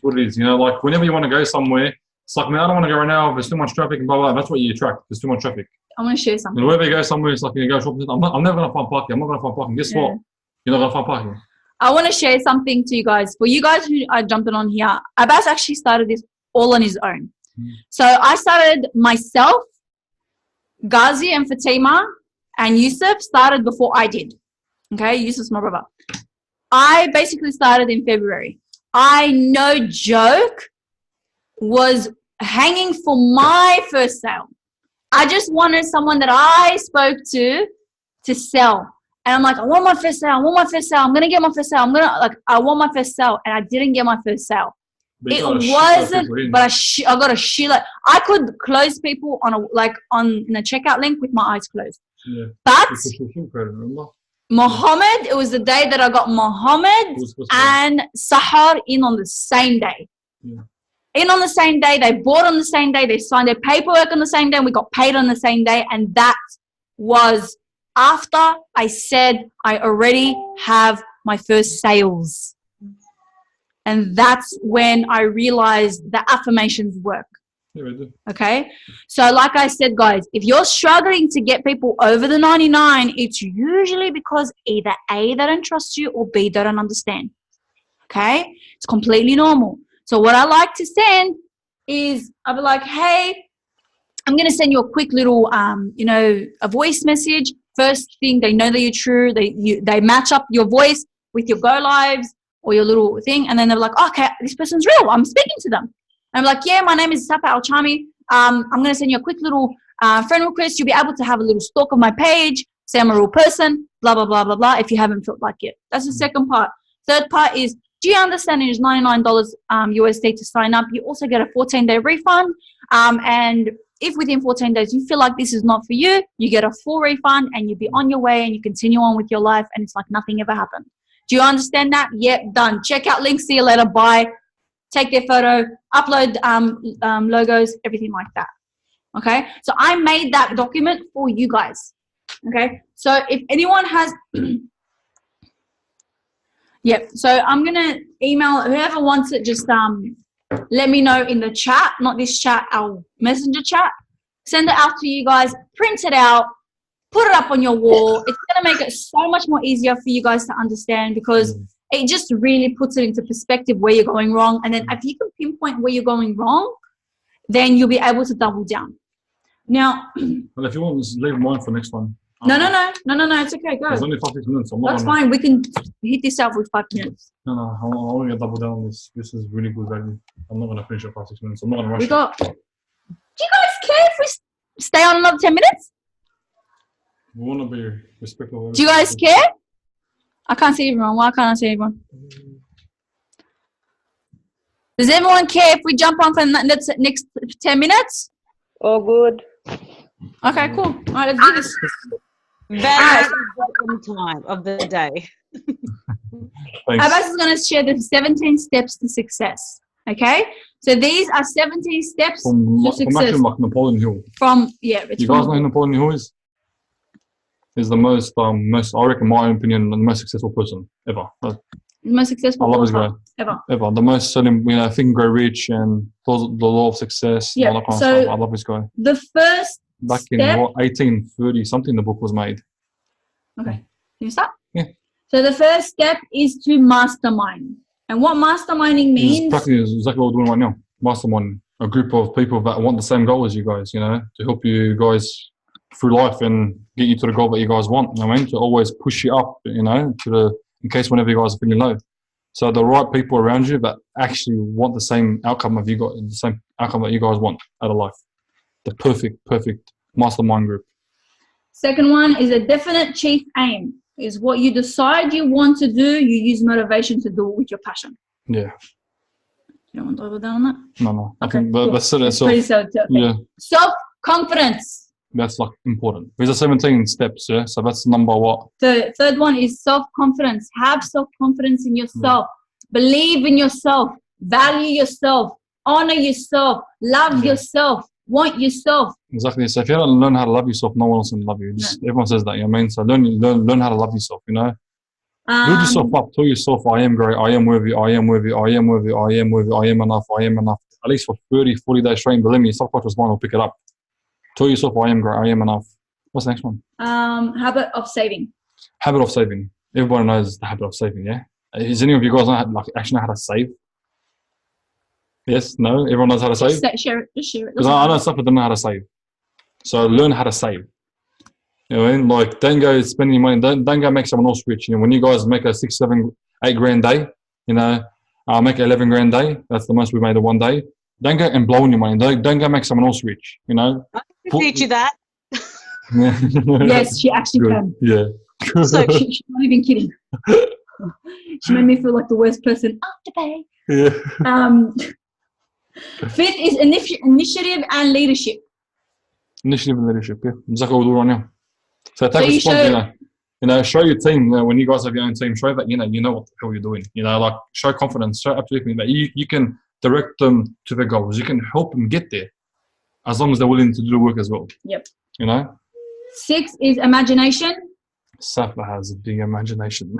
what it is. Like whenever you want to go somewhere, it's like, man, I don't want to go right now. There's too much traffic and blah, blah. That's what you attract. There's too much traffic. I want to share something. And wherever you go somewhere, it's like you go shopping. I'm never going to find parking. I'm not going to find parking. Guess what? You're not going to find parking. I want to share something to you guys. For you guys who are jumping on here, Abbas actually started this all on his own. So I started myself, Ghazi and Fatima and Yusuf started before I did. Okay, Yusuf's my brother. I basically started in February. I, no joke, was hanging for my first sale. I just wanted someone that I spoke to sell. And I'm like, I want my first sale. I'm going to get my first sale. I want my first sale. And I didn't get my first sale. It wasn't, but I got a shitload. I could close people on the checkout link with my eyes closed. Yeah. But Muhammad, it was the day that I got Muhammad and Sahar in on the same day. Yeah. In on the same day. They bought on the same day. They signed their paperwork on the same day. And we got paid on the same day. And that was after I said I already have my first sales. And that's when I realized that affirmations work. Yeah, we do. Okay? So like I said, guys, if you're struggling to get people over the 99, it's usually because either A, they don't trust you, or B, they don't understand. Okay? It's completely normal. So what I like to send is, I'll be like, hey, I'm going to send you a quick little, a voice message. First thing, they know that you're true. They match up your voice with your go lives or your little thing. And then they're like, oh, okay, this person's real. I'm speaking to them. And I'm like, yeah, my name is Al-Chami. I'm going to send you a quick little friend request. You'll be able to have a little stalk of my page. Say I'm a real person, blah, blah, blah, blah, blah, if you haven't felt like it. That's the second part. Third part is, do you understand it is $99 USD to sign up? You also get a 14-day refund. And if within 14 days you feel like this is not for you, you get a full refund and you'll be on your way and you continue on with your life and it's like nothing ever happened. Do you understand that? Yep, done. Check out links, see you later, bye. Take their photo, upload logos, everything like that. Okay? So I made that document for you guys. Okay? So if anyone has... Yep. So I'm going to email whoever wants it, just let me know in the chat, not this chat, our messenger chat. Send it out to you guys, print it out, put it up on your wall. It's going to make it so much more easier for you guys to understand because it just really puts it into perspective where you're going wrong. And then if you can pinpoint where you're going wrong, then you'll be able to double down. Now, well, if you want, just leave mine for next one. No, it's okay, go. It's only 5 minutes. That's fine, we can hit this out with 5 minutes. No, I want to double down on this. This is really good value. I'm not going to finish it 5 6 minutes. I'm not going to rush Do you guys care if we stay on another 10 minutes? We want to be respectful. Do you guys care? I can't see everyone. Why can't I see everyone? Does everyone care if we jump on for the next 10 minutes? All good. Okay, cool. All right, let's do this. That is the time of the day. Thanks. Abbas is going to share the 17 steps to success. Okay, so these are 17 steps From to actually success. like Napoleon Hill. It's You from guys know who Napoleon Hill is? He's the most, I reckon, my opinion, the most successful person ever. the most successful I love his author guy. ever. The most selling, Think and Grow Rich and the law of success. Yeah, And all that kind so of stuff. I love this guy. The first Back in step. 1830 something, the book was made. Okay, can you start? Yeah. So the first step is to mastermind. And what masterminding It's means, practically exactly what we're doing right now. Mastermind, a group of people that want the same goal as you guys, to help you guys through life and get you to the goal that you guys want. To always push you up, in case whenever you guys are feeling low. So the right people around you that actually want the same outcome of the same outcome that you guys want out of life. The perfect mastermind group. second one is a definite chief aim. Is what you decide you want to do, you use motivation to do it with your passion. Yeah. You don't want to double down on that? No. I Okay, think cool. that's it. It's pretty Yeah. Self-confidence. That's like important. There's a 17 steps, yeah. So that's number what? The third one is self-confidence. Have self-confidence in yourself. Believe in yourself. Value yourself. Honor yourself. Love yourself. Want yourself. Exactly. So if you don't learn how to love yourself, no one else can love you. Everyone says that. You know what I mean? So learn how to love yourself. Build yourself up. Tell yourself, I am great. I am worthy. I am worthy. I am worthy. I am worthy. I am enough. I am enough. At least for 30, 40 days straight. Believe me, subconscious mind will pick it up. Tell yourself, I am great. I am enough. What's the next one? Habit of saving. Habit of saving. Everybody knows the habit of saving. Yeah. Is any of you guys actually know how to save? Yes, no, everyone knows how to save. Just share it. Because I know some people don't know how to save. So learn how to save. You know what I mean? Like, don't go spending money. Don't go make someone else rich. When you guys make a 6, 7, 8 grand day, make 11 grand day. That's the most we made in one day. Don't go and blow your money. Don't go make someone else rich. I can teach you that. Yes, she actually can. Yeah. So she's not even kidding. She made me feel like the worst person after pay. Yeah. Fifth is initiative and leadership. Initiative and leadership, yeah. Exactly what we're doing right now. So take So responsibility. Show your team when you guys have your own team. Show that you know what the hell you're doing. Show confidence. Show absolutely that you can direct them to their goals. You can help them get there, as long as they're willing to do the work as well. Yep. 6 is imagination. Safa has a big imagination.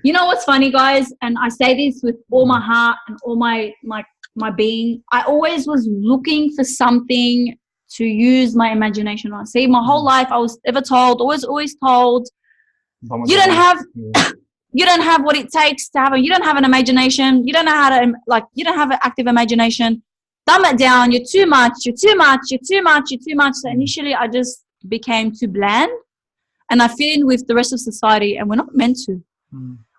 You know what's funny, guys? And I say this with all my heart and all my being. I always was looking for something to use my imagination on. See, my whole life I was always told, you don't have what it takes to have you don't have an imagination. You don't know how to you don't have an active imagination. Dumb it down. You're too much. So initially I just became too bland, and I fit in with the rest of society, and we're not meant to.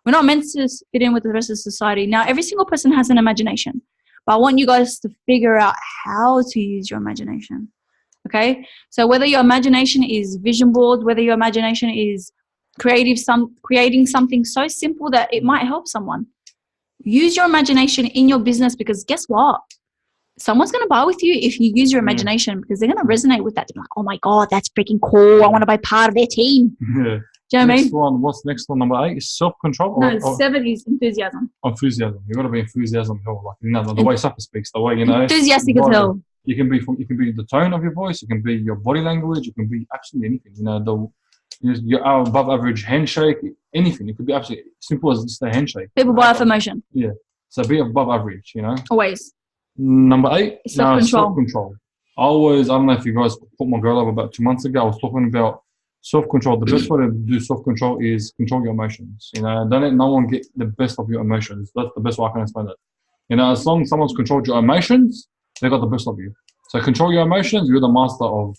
We're not meant to fit in with the rest of society. Now, every single person has an imagination, but I want you guys to figure out how to use your imagination. Okay? So whether your imagination is vision board, whether your imagination is creating something so simple that it might help someone. Use your imagination in your business, because guess what? Someone's going to buy with you if you use your imagination, because they're going to resonate with that. They're like, oh my God, that's freaking cool. I want to be part of their team. Yeah. Do you know what I mean? What's next one? Number 8 is self-control? No, 7 is enthusiasm. Enthusiasm. You've got to be enthusiasm. The way Safa speaks, the way, Enthusiastic as hell. You can be the tone of your voice. It can be your body language. It can be absolutely anything. Your above average handshake, anything. It could be absolutely simple as just a handshake. People buy affirmation. Yeah. So be above average, Always. Number 8, self-control. Self-control. I don't know if you guys put my girl up about 2 months ago. I was talking about self-control. The best way to do self-control is control your emotions. Don't let no one get the best of your emotions. That's the best way I can explain it. As long as someone's controlled your emotions, they got the best of you. So control your emotions. You're the master of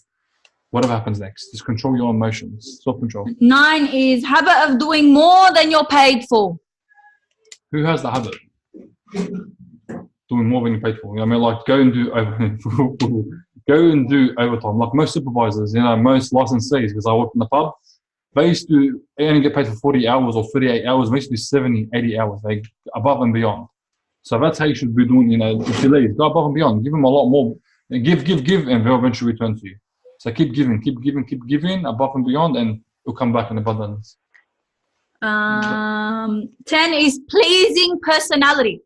whatever happens next. Just control your emotions. Self-control. 9 is habit of doing more than you're paid for. Who has the habit? Doing more than you're paid for. Go and do overtime. Like most supervisors, most licensees, because I work in the pub, they used to only get paid for 40 hours or 38 hours. They used to do 70, 80 hours. They above and beyond. So that's how you should be doing, if you leave, go above and beyond. Give them a lot more. Give, and they'll eventually return to you. So keep giving, above and beyond. And will come back in abundance. 10 is pleasing personality.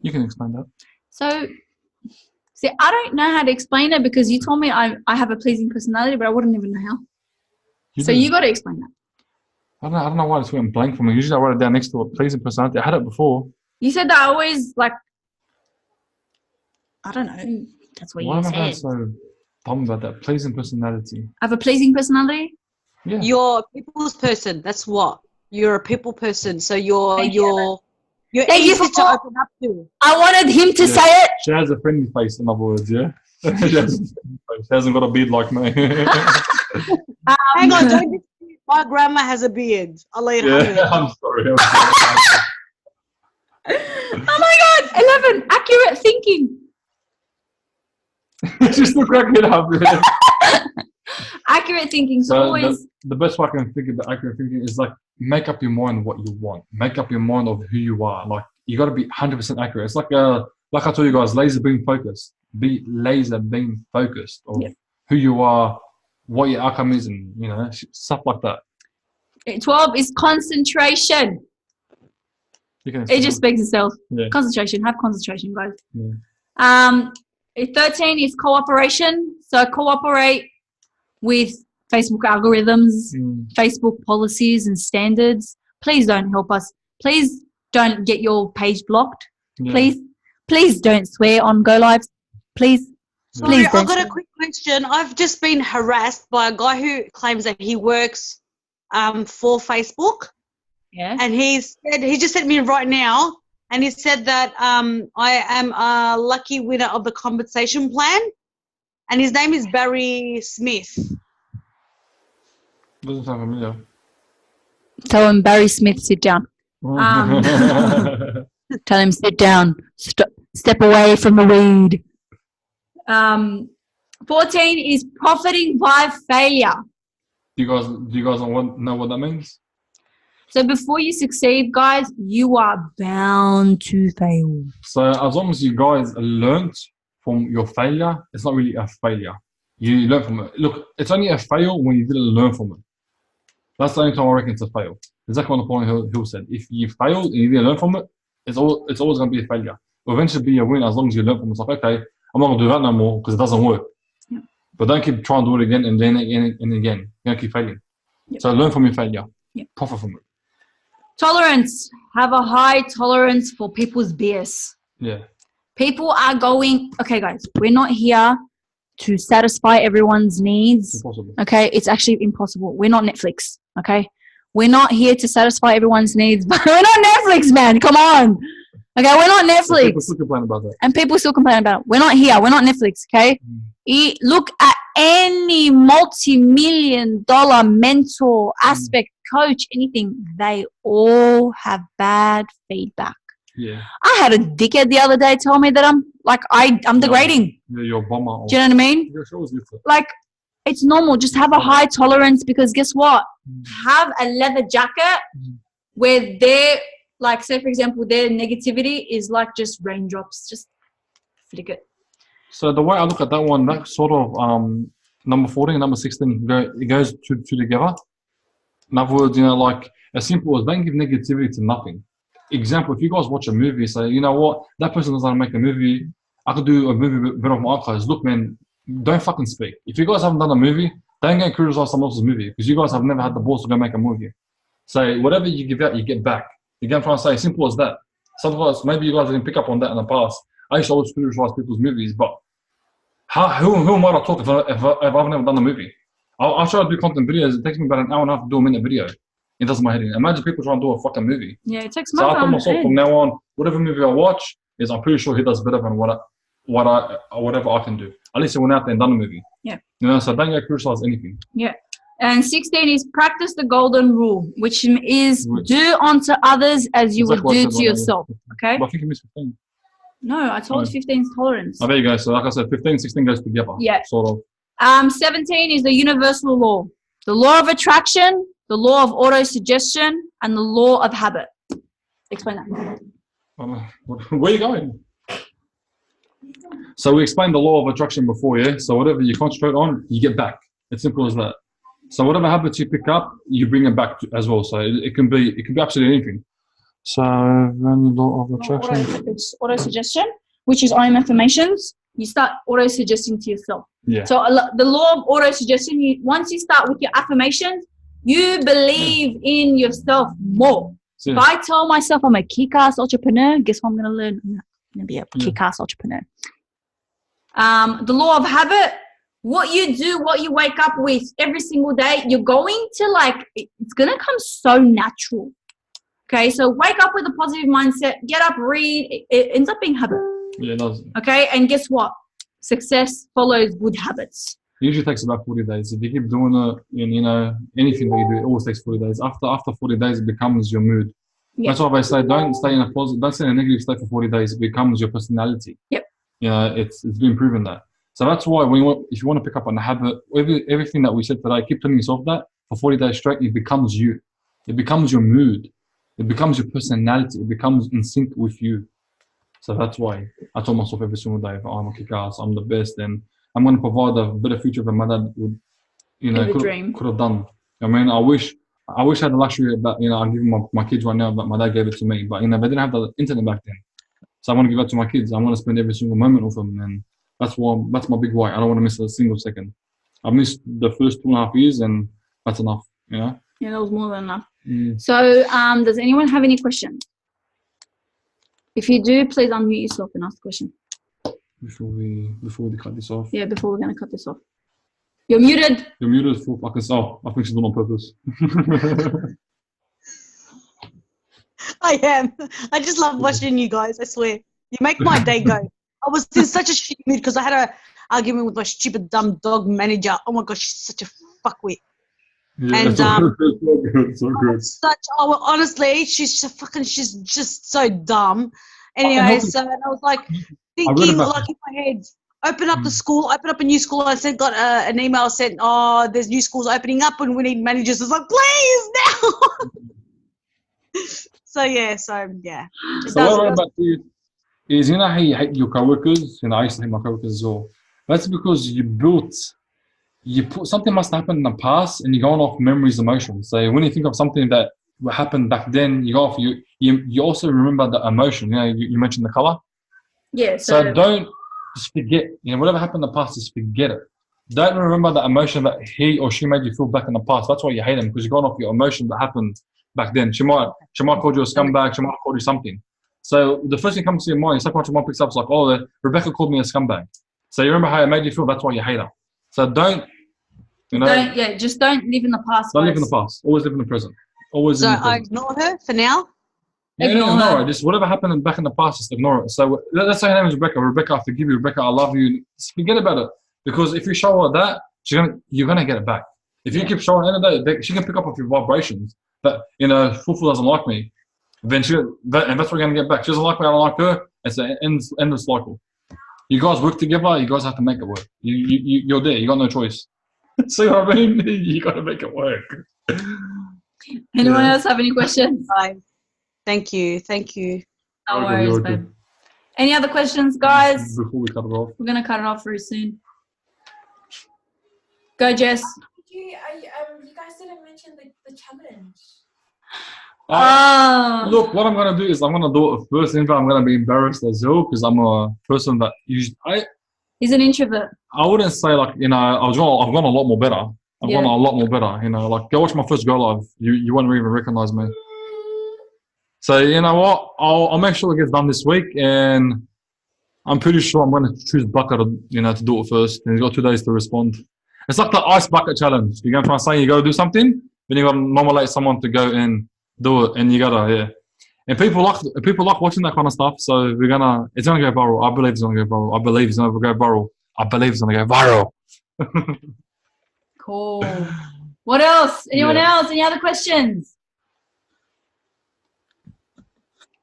You can explain that. So, see, I don't know how to explain it because you told me I have a pleasing personality, but I wouldn't even know how. You got to explain that. I don't know why this went blank for me. Usually I write it down next to it. Pleasing personality. I had it before. You said that I always like. I don't know. That's what Why you am I said. so dumb about that? Pleasing personality. I have a pleasing personality. Yeah. You're a people's person. That's what. You're a people person. So you're Thank you. easy to open up to. I wanted him to say it. She has a friendly face, in other words, yeah? She hasn't got a beard like me. Hang on, don't you see my grandma has a beard. I'll let you Yeah, I'm sorry. Oh my God. 11. Accurate thinking. She's still cracking it up. Yeah. Accurate thinking is So always. the best way I can think about accurate thinking is like make up your mind what you want. Make up your mind of who you are. Like you got to be 100% accurate. It's like I told you guys, laser beam focused. Be laser beam focused of who you are, what your outcome is, and you know stuff like that. 12 is concentration. It just speaks itself. Yeah. Concentration. Have concentration, guys. Yeah. 13 is cooperation. So cooperate with Facebook algorithms, Facebook policies and standards. Please don't help us. Please don't get your page blocked. Yeah. Please don't swear on Go Lives. Please. Sorry, Please I've don't got swear. a quick question. I've just been harassed by a guy who claims that he works for Facebook. Yeah. And he just sent me right now, and he said that I am a lucky winner of the compensation plan, and his name is Barry Smith. Doesn't sound familiar. Tell him Barry Smith, sit down. Tell him sit down. Step away from the weed. 14 is profiting by failure. Do you guys know what that means? So before you succeed, guys, you are bound to fail. So as long as you guys learnt from your failure, it's not really a failure. You learn from it. Look, it's only a fail when you didn't learn from it. That's the only time I reckon it's a fail. Exactly what the point Hill said. If you failed and you didn't learn from it, it's always going to be a failure. It'll eventually be a win as long as you learn from it. It's like, okay, I'm not going to do that no more because it doesn't work. Yep. But don't keep trying to do it again and then again and again. You're going to keep failing. Yep. So learn from your failure. Yep. Profit from it. Tolerance. Have a high tolerance for people's BS. Yeah. People are going, okay, guys, we're not here to satisfy everyone's needs. Impossible. Okay, it's actually impossible. We're not Netflix. Okay, we're not here to satisfy everyone's needs. But we're not Netflix, man. Come on. Okay, we're not Netflix. People still complain about that. And people still complain about it. We're not here. We're not Netflix. Okay. Look at any multi-million-dollar mentor, aspect, coach, anything. They all have bad feedback. Yeah. I had a dickhead the other day tell me that I'm degrading. Yeah, you're a bomber. Do you know what I mean? Yeah, sure, like, it's normal. Just have a high tolerance because guess what? Have a leather jacket where they're like, say for example, their negativity is like just raindrops. Just flick it. So the way I look at that one, that sort of number 14 and number 16, it goes to together. In other words, like as simple as don't give negativity to nothing. Example, if you guys watch a movie, say, you know what, that person doesn't make a movie, I could do a movie with of my clothes. Look, man, don't fucking speak. If you guys haven't done a movie, don't go criticize someone else's movie because you guys have never had the balls to go make a movie. So whatever you give out, you get back. You get what I'm trying to say? Simple as that. Sometimes maybe you guys didn't pick up on that in the past. I used to always criticize people's movies, but who am I to talk if I've never done a movie? I'll try to do content videos. It takes me about an hour and a half to do a minute video. It does my head in. Imagine people trying to do a fucking movie. Yeah, it takes So I told myself from now on, whatever movie I watch, I'm pretty sure he does better than whatever I can do. At least he went out there and done a movie. Yeah. So don't get criticize anything. Yeah. And 16 is practice the golden rule, which is do unto others as you would do to yourself. Okay? But I think you missed 15. No, I told you 15 is tolerance. Oh, there you go. So like I said, 15, 16 goes together. Yeah. Sort of. 17 is the universal law. The law of attraction, the law of auto-suggestion, and the law of habit. Explain that. Where are you going? So we explained the law of attraction before, yeah? So whatever you concentrate on, you get back. It's simple as that. So whatever habits you pick up, you bring it back as well. So it can be absolutely anything. So then law of attraction. Auto suggestion, which is I am affirmations. You start auto suggesting to yourself. Yeah. So the law of auto suggestion. Once you start with your affirmations, you believe in yourself more. So, If I tell myself I'm a kick-ass entrepreneur, guess what I'm going to learn? I'm going to be a kick-ass entrepreneur. The law of habit. What you do, what you wake up with every single day, you're going to it's going to come so natural. Okay, so wake up with a positive mindset, get up, read. It ends up being habit. Yeah, it does. Okay, and guess what? Success follows good habits. It usually takes about 40 days. If you keep doing it, and anything that you do, it always takes 40 days. After 40 days, it becomes your mood. Yep. That's why I say don't stay in a negative state for 40 days. It becomes your personality. Yep. It's been proven that. So that's why if you want to pick up on a habit, everything that we said today, keep telling yourself that for 40 days straight, it becomes you. It becomes your mood. It becomes your personality. It becomes in sync with you. So that's why I told myself every single day, I'm a kick-ass, I'm the best, and I'm going to provide a better future than my dad would, could have done. I mean, I wish I had the luxury that, I'm giving my kids right now, but my dad gave it to me. But, they didn't have the internet back then. So I want to give it to my kids. I want to spend every single moment with them. And that's my big why. I don't want to miss a single second. I've missed the first 2.5 years, and that's enough, Yeah, that was more than enough. Mm. So does anyone have any questions? If you do, please unmute yourself and ask a question. Before we cut this off. Yeah, before we're going to cut this off. You're muted. You're muted for fucking self. I think she's doing it on purpose. I am. I just love watching you guys. I swear. You make my day go. I was in such a shit mood because I had an argument with my stupid dumb dog manager. Oh my gosh, she's such a fuckwit. Yeah, and so good. Honestly, she's just so dumb. Anyway, so I was like thinking, like in my head, open up the school, open up a new school. I got an email sent. Oh, there's new schools opening up, and we need managers. I was like, please now. So yeah. So what about you? Is how you hate your coworkers? I used to hate my coworkers as well. That's because something must happen in the past, and you're going off memories, emotions. So when you think of something that happened back then, you go off. You also remember the emotion. You mentioned the color. Yeah. So don't just forget. Whatever happened in the past, just forget it. Don't remember the emotion that he or she made you feel back in the past. That's why you hate them, because you're going off your emotion that happened back then. She might call you a scumbag. She might have called you something. So the first thing comes to your mind, second one picks up, it's like, oh, Rebecca called me a scumbag. So you remember how it made you feel. That's why you hate her. So just don't live in the past. Don't live in the past. Always live in the present. Always. So in the present. I ignore her for now. Yeah, ignore her. Just whatever happened back in the past, just ignore it. So let's say her name is Rebecca. Rebecca, I forgive you. Rebecca, I love you. Just forget about it. Because if you show her that, you're gonna get it back. If you keep showing her that, she can pick up with your vibrations. That Fufu doesn't like me. Then and that's what you're gonna get back. She doesn't like me. I don't like her. It's an endless cycle. You guys work together. You guys have to make it work. You're there. You got no choice. See what I mean? You got to make it work. Anyone else have any questions? Bye. Thank you. No worries, babe. Any other questions, guys? Before we cut it off. We're going to cut it off very soon. Go, Jess. You guys didn't mention the challenge. Look, what I'm going to do is I'm going to do it first. In fact, I'm going to be embarrassed as well, because I'm a person that usually... He's an introvert. I wouldn't say I've gone a lot more better. I've gone a lot more better. Go watch my first Go Live. You won't even recognize me. So you know what? I'll make sure it gets done this week, and I'm pretty sure I'm going to choose Bucket to do it first, and he's got 2 days to respond. It's like the ice bucket challenge. You're going to try and say you got to do something, then you got to nominate someone to go and do it, and you got to And people like watching that kind of stuff, so it's gonna go viral. I believe it's gonna go viral. I believe it's gonna go viral. Cool. What else? Anyone else? Any other questions?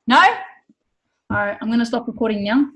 No? All right, I'm gonna stop recording now.